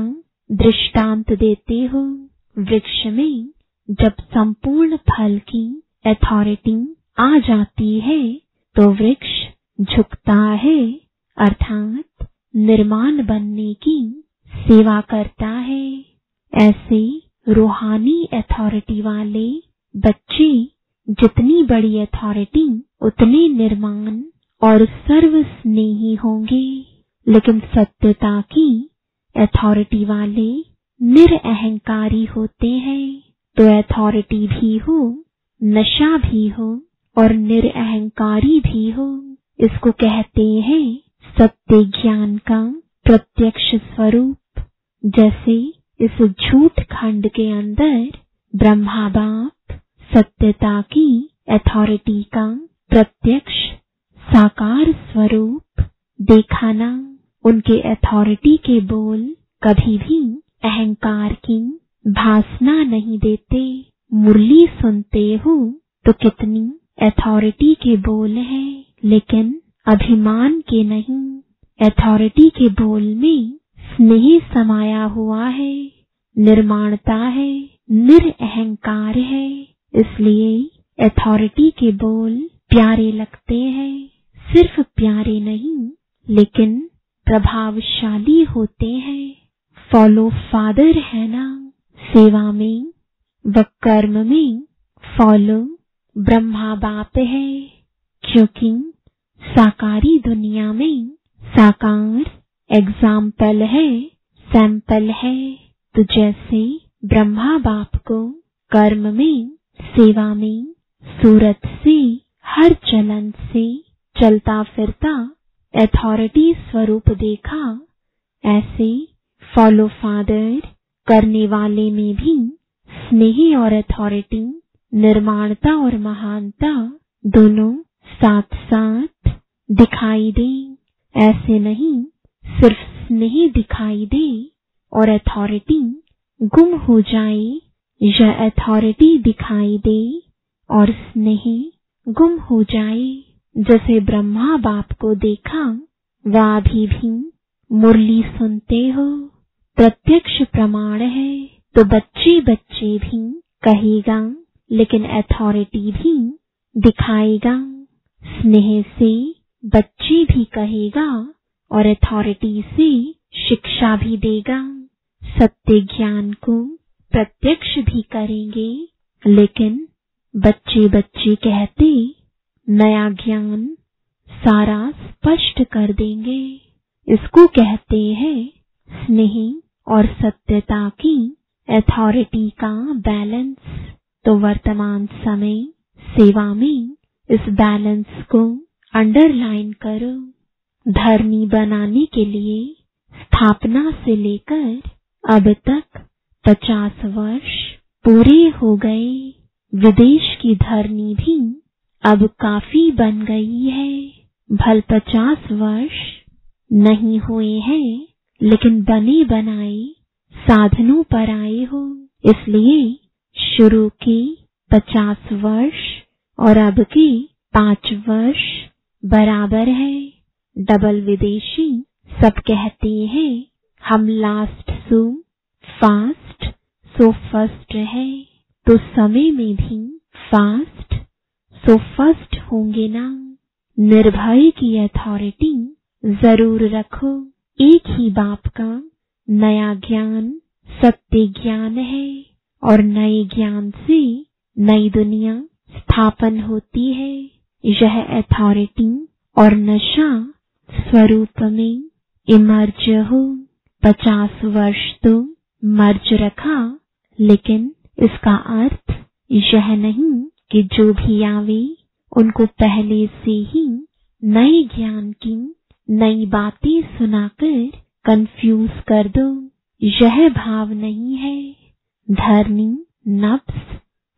दृष्टांत देते हो, वृक्ष में जब संपूर्ण फल की अथॉरिटी आ जाती है तो वृक्ष झुकता है, अर्थात निर्माण बनने की सेवा करता है। ऐसे रूहानी अथॉरिटी वाले बच्चे जितनी बड़ी अथॉरिटी उतने निर्माण और सर्वस्नेही होंगे। लेकिन सत्यता की अथॉरिटी वाले निरअहंकारी होते हैं। तो अथॉरिटी भी हो, नशा भी हो और निरअहंकारी भी हो, इसको कहते हैं सत्य ज्ञान का प्रत्यक्ष स्वरूप। जैसे इस झूठ खंड के अंदर ब्रह्मा बाप सत्यता की अथॉरिटी का प्रत्यक्ष साकार स्वरूप देखा ना। उनके अथॉरिटी के बोल कभी भी अहंकार की भाषना नहीं देते, मुरली सुनते हो तो कितनी अथॉरिटी के बोल हैं, लेकिन अभिमान के नहीं। अथॉरिटी के बोल में स्नेह समाया हुआ है, निर्माणता है, निरअहंकार है, इसलिए अथॉरिटी के बोल प्यारे लगते हैं। सिर्फ प्यारे नहीं लेकिन प्रभावशाली होते हैं। फॉलो फादर है ना, सेवा में व कर्म में फॉलो ब्रह्मा बाप है, क्योंकि साकारी दुनिया में साकार एग्जाम्पल है, सैंपल है। तो जैसे ब्रह्मा बाप को कर्म में, सेवा में, सूरत से, हर चलन से चलता फिरता अथॉरिटी स्वरूप देखा, ऐसे फॉलो फादर करने वाले में भी स्नेह और अथॉरिटी, निर्माणता और महानता दोनों साथ साथ दिखाई दे। ऐसे नहीं सिर्फ स्नेह दिखाई दे और अथॉरिटी गुम हो जाए, या अथॉरिटी दिखाई दे और स्नेह गुम हो जाए। जैसे ब्रह्मा बाप को देखा, वह अभी भी मुरली सुनते हो, प्रत्यक्ष प्रमाण है। तो बच्चे बच्चे भी कहेगा, लेकिन अथॉरिटी भी दिखाएगा। स्नेह से बच्चे भी कहेगा और अथॉरिटी से शिक्षा भी देगा। सत्य ज्ञान को प्रत्यक्ष भी करेंगे, लेकिन बच्चे बच्चे कहते नया ज्ञान सारा स्पष्ट कर देंगे। इसको कहते हैं स्नेह और सत्यता की अथॉरिटी का बैलेंस। तो वर्तमान समय सेवा में इस बैलेंस को अंडरलाइन करो। धरनी बनाने के लिए स्थापना से लेकर अब तक 50 वर्ष पूरे हो गए। विदेश की धरनी भी अब काफी बन गई है। भल 50 वर्ष नहीं हुए हैं, लेकिन बने बनाए साधनों पर आए हो। इसलिए शुरू के 50 वर्ष और अब के 5 वर्ष बराबर है। डबल विदेशी सब कहते हैं हम last so fast so first है। तो समय में भी फास्ट सो फर्स्ट होंगे ना। निर्भय की अथॉरिटी जरूर रखो। एक ही बाप का नया ज्ञान सत्य ज्ञान है, और नए ज्ञान से नई दुनिया स्थापन होती है। यह अथॉरिटी और नशा स्वरूप में इमर्ज हो। 50 वर्ष तो मर्ज रखा, लेकिन इसका अर्थ यह नहीं कि जो भी आवे उनको पहले से ही नए ज्ञान की नई बातें सुनाकर कंफ्यूज कर दो। यह भाव नहीं है। धरनी, नफ्स,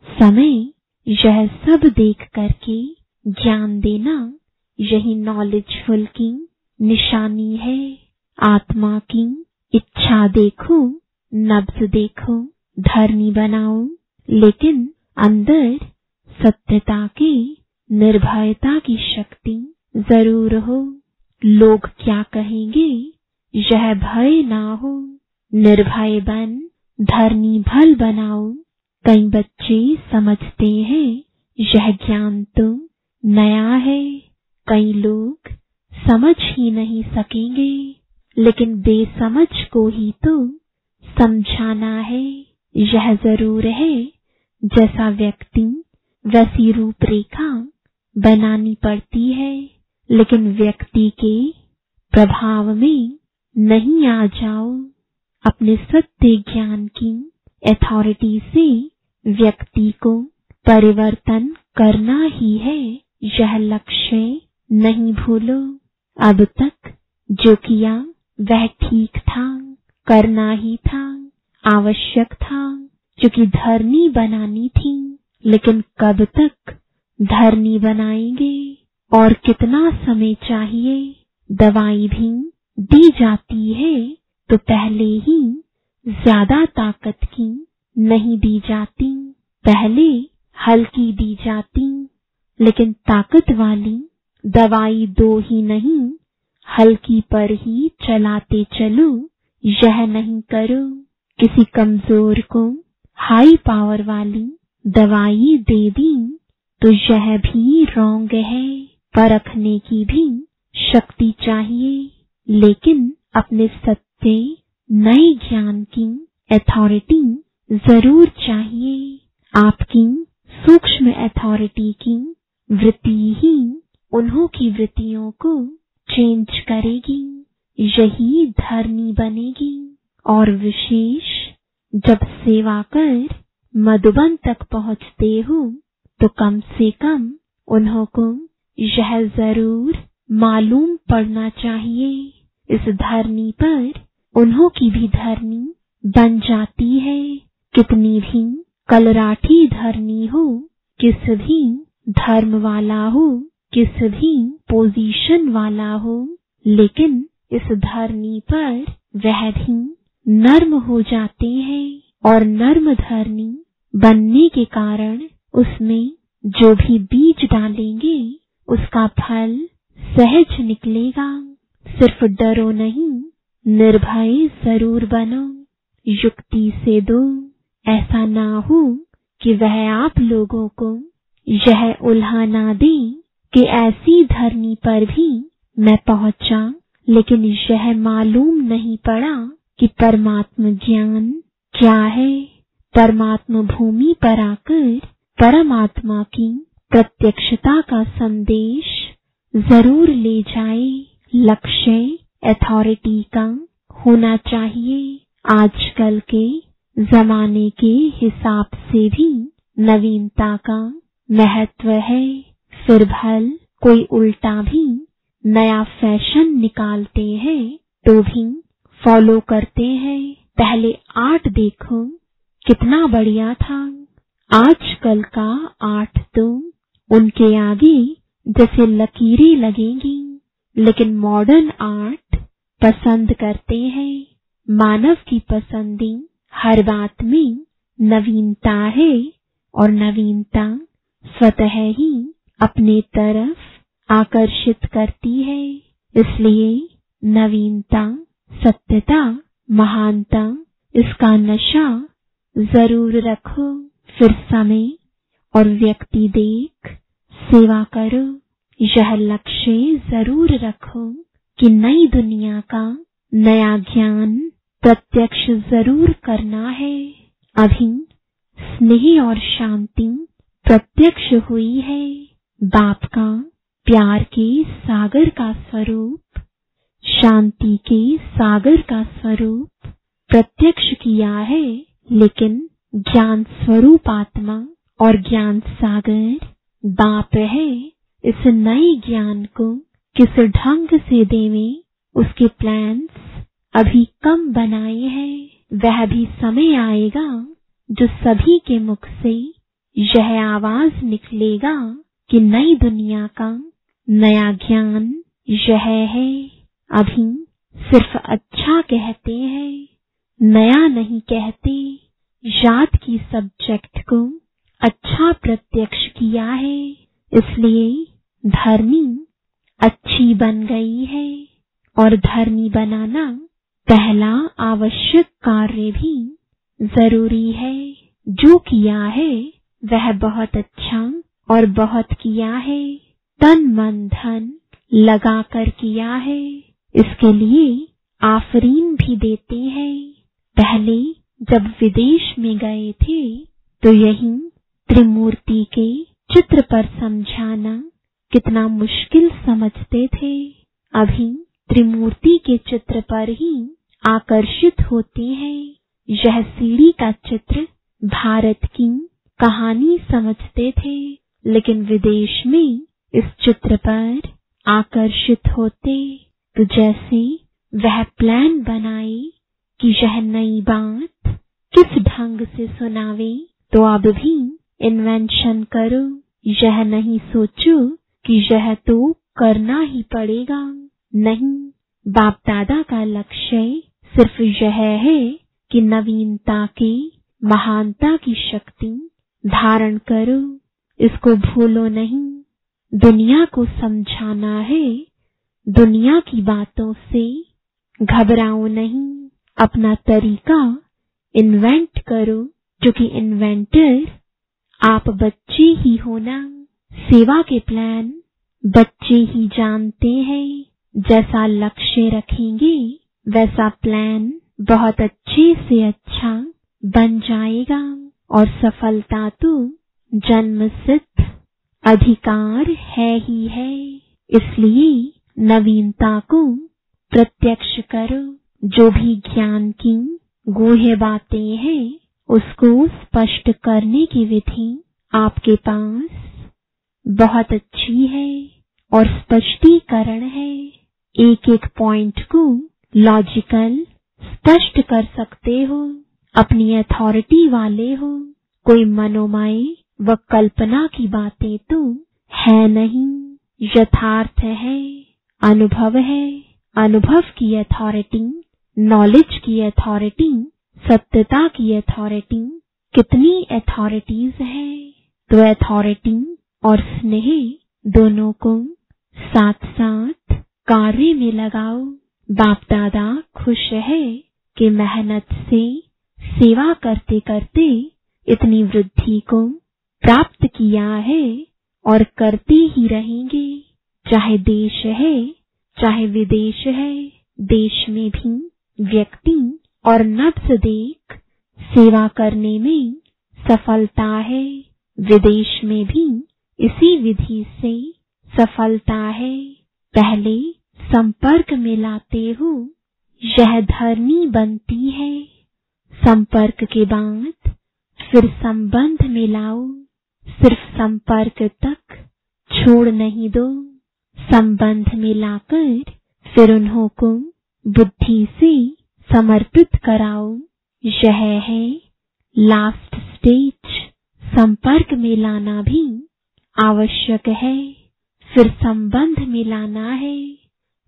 समय यह सब देख करके ज्ञान देना, यही नॉलेजफुल की निशानी है। आत्मा की इच्छा देखो, नब्ज देखो, धरनी बनाओ, लेकिन अंदर सत्यता की, निर्भयता की शक्ति जरूर हो। लोग क्या कहेंगे यह भय ना हो। निर्भय बन धरनी भल बनाओ। कई बच्चे समझते हैं यह ज्ञान तो नया है। कई लोग समझ ही नहीं सकेंगे, लेकिन बेसमझ को ही तो समझाना है। यह जरूर है जैसा व्यक्ति वैसी रूपरेखा बनानी पड़ती है, लेकिन व्यक्ति के प्रभाव में नहीं आ जाओ। अपने सत्य ज्ञान की अथॉरिटी से व्यक्ति को परिवर्तन करना ही है। यह लक्ष्य नहीं भूलो। अब तक जो किया वह ठीक था, करना ही था, आवश्यक था, क्योंकि धरनी बनानी थी। लेकिन कब तक धरनी बनाएंगे और कितना समय चाहिए? दवाई भी दी जाती है तो पहले ही ज्यादा ताकत की नहीं दी जाती, पहले हल्की दी जाती, लेकिन ताकत वाली दवाई दो ही नहीं, हल्की पर ही चलाते चलो, यह नहीं करो। किसी कमजोर को हाई पावर वाली दवाई दे दी तो यह भी रॉन्ग है। परखने की भी शक्ति चाहिए, लेकिन अपने सत्य नए ज्ञान की अथॉरिटी जरूर चाहिए। आपकी सूक्ष्म अथॉरिटी की वृत्ति ही उन्हों की वृत्तियों को चेंज करेगी, यही धरनी बनेगी। और विशेष जब सेवा कर मधुबन तक पहुंचते हो तो कम से कम उन्हों को यह जरूर मालूम पड़ना चाहिए, इस धरनी पर उन्हों की भी धरनी बन जाती है। कितनी भी कलराठी धरनी हो, किस भी धर्म वाला हो, किस भी पोजीशन वाला हो, लेकिन इस धरनी पर वह भी नर्म हो जाते हैं। और नर्म धरनी बनने के कारण उसमें जो भी बीज डालेंगे उसका फल सहज निकलेगा। सिर्फ डरो नहीं, निर्भय जरूर बनो, युक्ति से दो। ऐसा ना हो कि वह आप लोगों को यह उल्हाना दे कि ऐसी धरनी पर भी मैं पहुंचा, लेकिन यह मालूम नहीं पड़ा कि परमात्म ज्ञान क्या है। परमात्म भूमि पर आकर परमात्मा की प्रत्यक्षता का संदेश जरूर ले जाए। लक्ष्य अथॉरिटी का होना चाहिए। आजकल के जमाने के हिसाब से भी नवीनता का महत्व है। फिर भल कोई उल्टा भी नया फैशन निकालते हैं तो भी फॉलो करते हैं। पहले आर्ट देखो कितना बढ़िया था, आजकल का आर्ट तो उनके आगे जैसे लकीरें लगेंगी। लेकिन मॉडर्न आर्ट पसंद करते हैं। मानव की पसंदी हर बात में नवीनता है और नवीनता स्वतः ही अपने तरफ आकर्षित करती है। इसलिए नवीनता, सत्यता, महानता, इसका नशा जरूर रखो। फिर समय और व्यक्ति देख सेवा करो। यह लक्ष्य जरूर रखो कि नई दुनिया का नया ज्ञान प्रत्यक्ष जरूर करना है। अभी स्नेह और शांति प्रत्यक्ष हुई है। बाप का प्यार के सागर का स्वरूप, शांति के सागर का स्वरूप प्रत्यक्ष किया है। लेकिन ज्ञान स्वरूप आत्मा और ज्ञान सागर बाप है। इस नए ज्ञान को किस ढंग से देवें, उसके प्लान्स अभी कम बनाए हैं। वह भी समय आएगा जो सभी के मुख से यह आवाज निकलेगा कि नई दुनिया का नया ज्ञान यह है। अभी सिर्फ अच्छा कहते हैं, नया नहीं कहते। याद की सब्जेक्ट को अच्छा प्रत्यक्ष किया है, इसलिए धर्मी अच्छी बन गई है। और धर्मी बनाना पहला आवश्यक कार्य भी जरूरी है। जो किया है वह बहुत अच्छा और बहुत किया है, तन मन धन लगा कर किया है। इसके लिए आफरीन भी देते हैं। पहले जब विदेश में गए थे तो यही त्रिमूर्ति के चित्र पर समझाना कितना मुश्किल समझते थे। अभी त्रिमूर्ति के चित्र पर ही आकर्षित होते हैं। यह सीढ़ी का चित्र भारत की कहानी समझते थे, लेकिन विदेश में इस चित्र पर आकर्षित होते। तो जैसे वह प्लान बनाए कि यह नई बात किस ढंग से सुनावे, तो अब भी इन्वेंशन करो। यह नहीं सोचो कि यह तो करना ही पड़ेगा। नहीं, बाप दादा का लक्ष्य सिर्फ यह है कि नवीनता के महानता की शक्ति धारण करो, इसको भूलो नहीं। दुनिया को समझाना है, दुनिया की बातों से घबराओ नहीं। अपना तरीका इन्वेंट करो, क्योंकि इन्वेंटर आप बच्चे ही हो ना। सेवा के प्लान बच्चे ही जानते हैं। जैसा लक्ष्य रखेंगे वैसा प्लान बहुत अच्छे से अच्छा बन जाएगा। और सफलता तो जन्मसिद्ध अधिकार है ही है। इसलिए नवीनता को प्रत्यक्ष करो। जो भी ज्ञान की गूढ़ बातें हैं उसको स्पष्ट करने की विधि आपके पास बहुत अच्छी है और स्पष्टीकरण है। एक एक पॉइंट को लॉजिकल स्पष्ट कर सकते हो। अपनी अथॉरिटी वाले हो। कोई मनोमय व कल्पना की बातें तो है नहीं, यथार्थ है, अनुभव है। अनुभव की अथॉरिटी, नॉलेज की अथॉरिटी, सत्यता की अथॉरिटी, कितनी अथॉरिटीज है। तो अथॉरिटी और स्नेह दोनों को साथ साथ कार्य में लगाओ। बाप दादा खुश है कि मेहनत से सेवा करते करते इतनी वृद्धि को प्राप्त किया है और करते ही रहेंगे। चाहे देश है चाहे विदेश है, देश में भी व्यक्ति और नब्ज देख सेवा करने में सफलता है। विदेश में भी इसी विधि से सफलता है। पहले संपर्क में लाते हो, यह धरनी बनती है। संपर्क के बाद फिर संबंध में लाओ। सिर्फ संपर्क तक छोड़ नहीं दो। संबंध में लाकर फिर उन्हों को बुद्धि से समर्पित कराओ। यह है लास्ट स्टेज। संपर्क में लाना भी आवश्यक है, फिर संबंध में लाना है।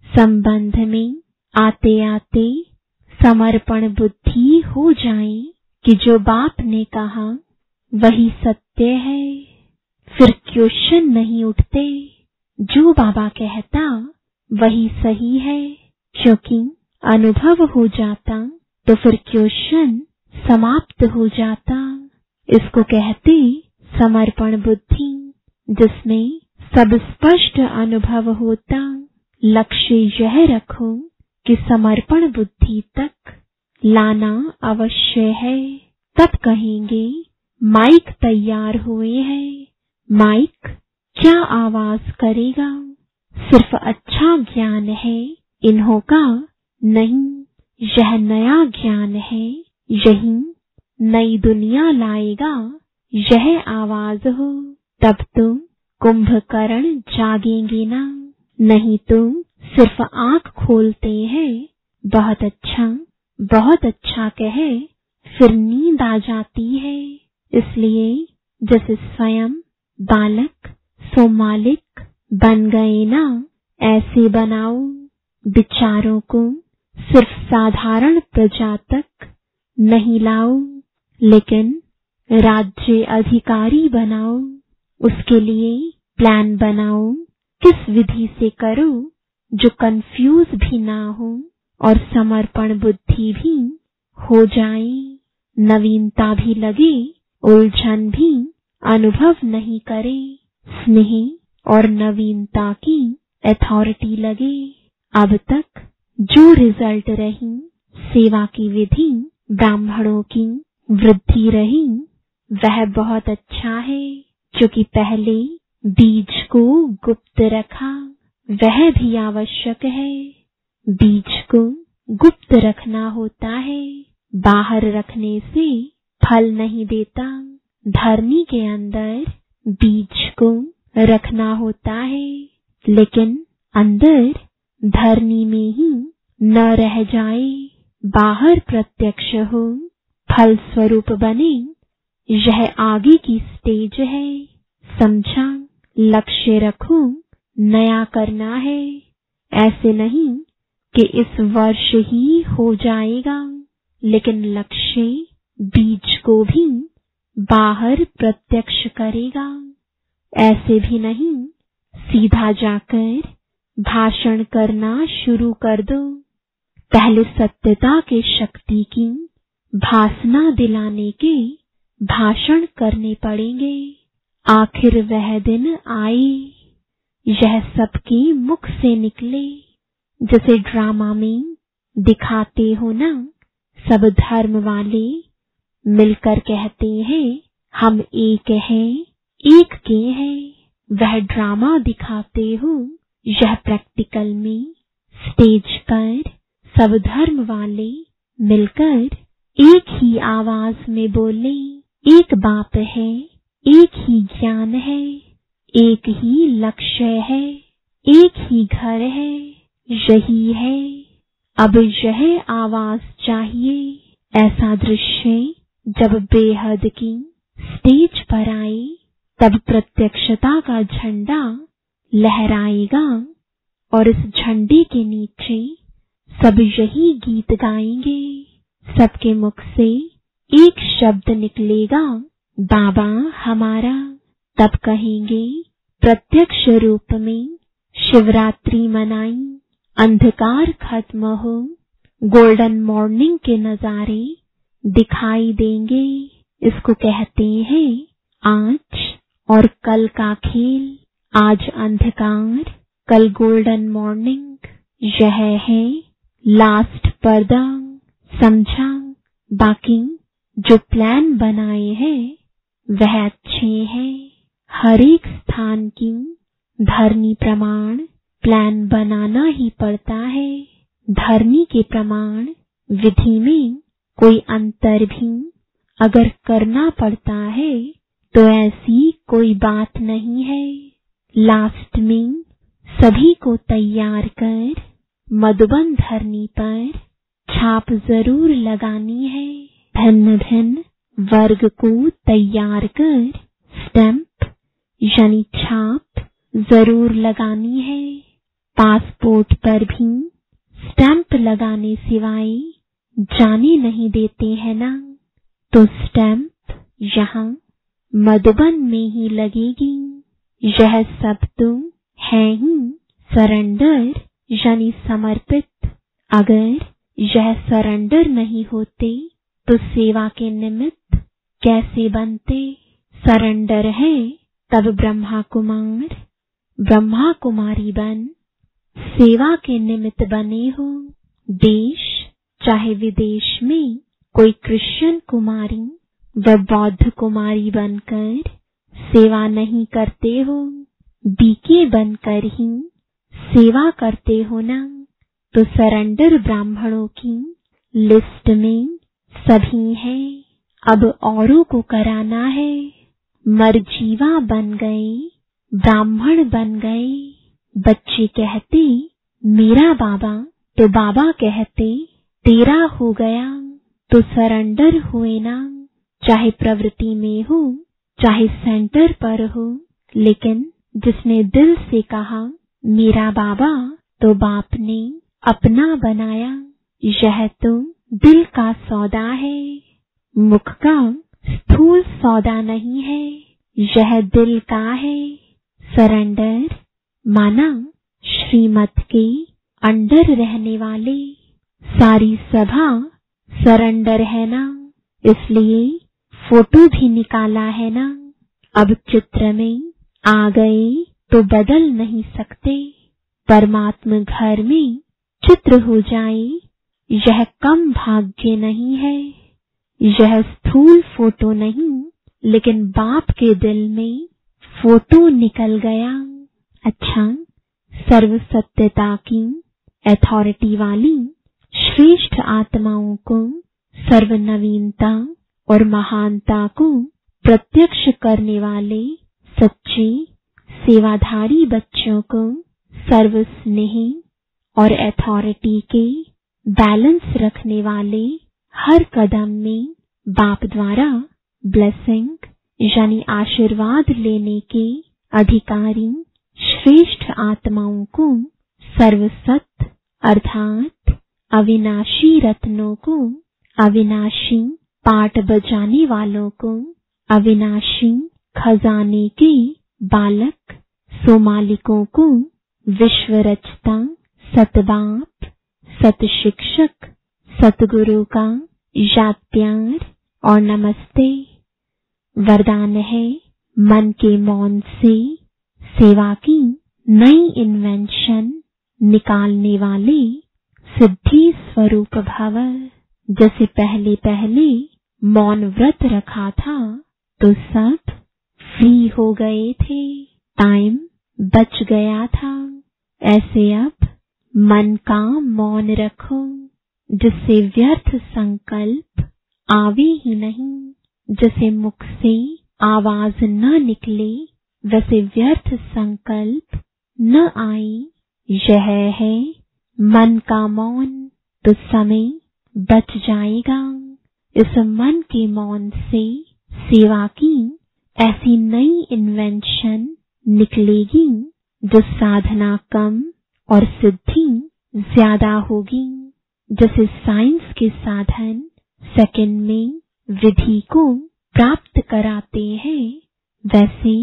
संबंध में आते आते समर्पण बुद्धि हो जाए कि जो बाप ने कहा वही सत्य है। फिर क्वेश्चन नहीं उठते। जो बाबा कहता वही सही है, क्योंकि अनुभव हो जाता तो फिर क्वेश्चन समाप्त हो जाता। इसको कहते समर्पण बुद्धि, जिसमें सब स्पष्ट अनुभव होता। लक्ष्य यह रखो कि समर्पण बुद्धि तक लाना अवश्य है। तब कहेंगे माइक तैयार हुए हैं। माइक क्या आवाज करेगा? सिर्फ अच्छा ज्ञान है इन्हों का नहीं, यह नया ज्ञान है। यही नई दुनिया लाएगा। यह आवाज हो तब तुम कुंभकर्ण जागेंगे ना। नहीं तो सिर्फ आंख खोलते हैं, बहुत अच्छा कहे, फिर नींद आ जाती है। इसलिए जैसे स्वयं बालक सो मालिक बन गए ना, ऐसे बनाओ। विचारों को सिर्फ साधारण प्रजा तक नहीं लाओ, लेकिन राज्य अधिकारी बनाओ। उसके लिए प्लान बनाओ। किस विधि से करो जो कंफ्यूज भी ना हो और समर्पण बुद्धि भी हो जाए। नवीनता भी लगे, उलझन भी अनुभव नहीं करे। स्नेह और नवीनता की अथॉरिटी लगे। अब तक जो रिजल्ट रही, सेवा की विधि, ब्राह्मणों की वृद्धि रही, वह बहुत अच्छा है। क्योंकि पहले बीज को गुप्त रखा, वह भी आवश्यक है। बीज को गुप्त रखना होता है, बाहर रखने से फल नहीं देता। धरनी के अंदर बीज को रखना होता है, लेकिन अंदर धरनी में ही न रह जाए, बाहर प्रत्यक्ष हो, फल स्वरूप बने। यह आगे की स्टेज है। समझा? लक्ष्य रखो, नया करना है। ऐसे नहीं कि इस वर्ष ही हो जाएगा, लेकिन लक्ष्य बीज को भी बाहर प्रत्यक्ष करेगा। ऐसे भी नहीं सीधा जाकर भाषण करना शुरू कर दो। पहले सत्यता के शक्ति की भासना दिलाने के भाषण करने पड़ेंगे। आखिर वह दिन आए, यह सबके मुख से निकले। जैसे ड्रामा में दिखाते हो ना, सब धर्म वाले मिलकर कहते हैं हम एक हैं, एक के हैं। वह ड्रामा दिखाते हो, यह प्रैक्टिकल में स्टेज पर सब धर्म वाले मिलकर एक ही आवाज में बोले, एक बाप है, एक ही ज्ञान है, एक ही लक्ष्य है, एक ही घर है, यही है। अब यह आवाज चाहिए। ऐसा दृश्य जब बेहद की स्टेज पर आए, तब प्रत्यक्षता का झंडा लहराएगा और इस झंडे के नीचे सब यही गीत गाएंगे। सबके मुख से एक शब्द निकलेगा, बाबा हमारा। तब कहेंगे प्रत्यक्ष रूप में शिवरात्रि मनाई, अंधकार खत्म हो, गोल्डन मॉर्निंग के नजारे दिखाई देंगे। इसको कहते हैं आज और कल का खेल। आज अंधकार, कल गोल्डन मॉर्निंग। यह है लास्ट पर्दा। समझा? बाकी जो प्लान बनाए हैं वह अच्छे हैं। हर एक स्थान की धरनी प्रमाण प्लान बनाना ही पड़ता है। धरनी के प्रमाण विधि में कोई अंतर भी अगर करना पड़ता है तो ऐसी कोई बात नहीं है। लास्ट में सभी को तैयार कर मधुबन धरनी पर छाप जरूर लगानी है। भिन्न भिन्न वर्ग को तैयार कर स्टैंप यानी छाप जरूर लगानी है। पासपोर्ट पर भी स्टैंप लगाने सिवाय जाने नहीं देते हैं ना, तो स्टैंप यहाँ मधुबन में ही लगेगी। यह सब तो है ही सरेंडर यानी समर्पित। अगर यह सरेंडर नहीं होते तो सेवा के निमित्त कैसे बनते? सरेंडर है तब ब्रह्मा कुमार, ब्रह्मा कुमारी बन सेवा के निमित्त बने हो। देश चाहे विदेश में कोई क्रिश्चियन कुमारी व बौद्ध कुमारी बनकर सेवा नहीं करते हो, बीके बनकर ही सेवा करते हो ना, तो सरेंडर ब्राह्मणों की लिस्ट में सभी हैं। अब औरों को कराना है। मरजीवा बन गए, ब्राह्मण बन गए। बच्चे कहते मेरा बाबा, तो बाबा कहते तेरा हो गया, तो सरेंडर हुए ना। चाहे प्रवृत्ति में हो चाहे सेंटर पर हो, लेकिन जिसने दिल से कहा मेरा बाबा, तो बाप ने अपना बनाया। यह तो दिल का सौदा है, मुख का स्थूल सौदा नहीं है, यह दिल का है। सरेंडर माना श्रीमत के अंडर रहने वाले। सारी सभा सरेंडर है ना, इसलिए फोटो भी निकाला है ना। अब चित्र में आ गए तो बदल नहीं सकते। परमात्मा घर में चित्र हो जाए, यह कम भाग्य नहीं है। यह स्थूल फोटो नहीं, लेकिन बाप के दिल में फोटो निकल गया। अच्छा, सर्व सत्यता की अथॉरिटी वाली श्रेष्ठ आत्माओं को सर्व नवीनता और महानता को प्रत्यक्ष करने वाले सच्चे सेवाधारी बच्चों को सर्व स्नेही और अथॉरिटी के बैलेंस रखने वाले हर कदम में बाप द्वारा ब्लेसिंग यानी आशीर्वाद लेने के अधिकारी श्रेष्ठ आत्माओं को सर्वसत्य अर्थात अविनाशी रत्नों को अविनाशी पाट बजाने वालों को अविनाशी खजाने के बालक, सो मालिकों को विश्व रचता सतबाप, सत शिक्षक, सतगुरु का याद प्यार और नमस्ते। वरदान है मन के मौन से सेवा की नई इन्वेंशन निकालने वाले सिद्धि स्वरूप भव। जैसे पहले पहले मौन व्रत रखा था तो सब फ्री हो गए थे, टाइम बच गया था। ऐसे अब मन का मौन रखो जिससे व्यर्थ संकल्प आवे ही नहीं। जैसे मुख से आवाज न निकले वैसे व्यर्थ संकल्प न आए। यह है मन का मौन, तो समय बच जाएगा। इस मन के मौन से सेवा की ऐसी नई इन्वेंशन निकलेगी जो साधना कम और सिद्धि ज्यादा होगी। जैसे साइंस के साधन सेकंड में विधि को प्राप्त कराते हैं, वैसे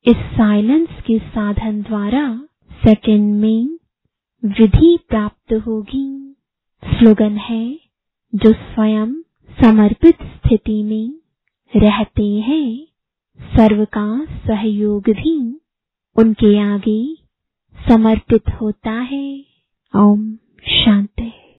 इस साइलेंस के साधन द्वारा सेकंड में विधि प्राप्त होगी। स्लोगन है, जो स्वयं समर्पित स्थिति में रहते हैं, सर्व का सहयोग भी उनके आगे समर्पित होता है। ओम शांति।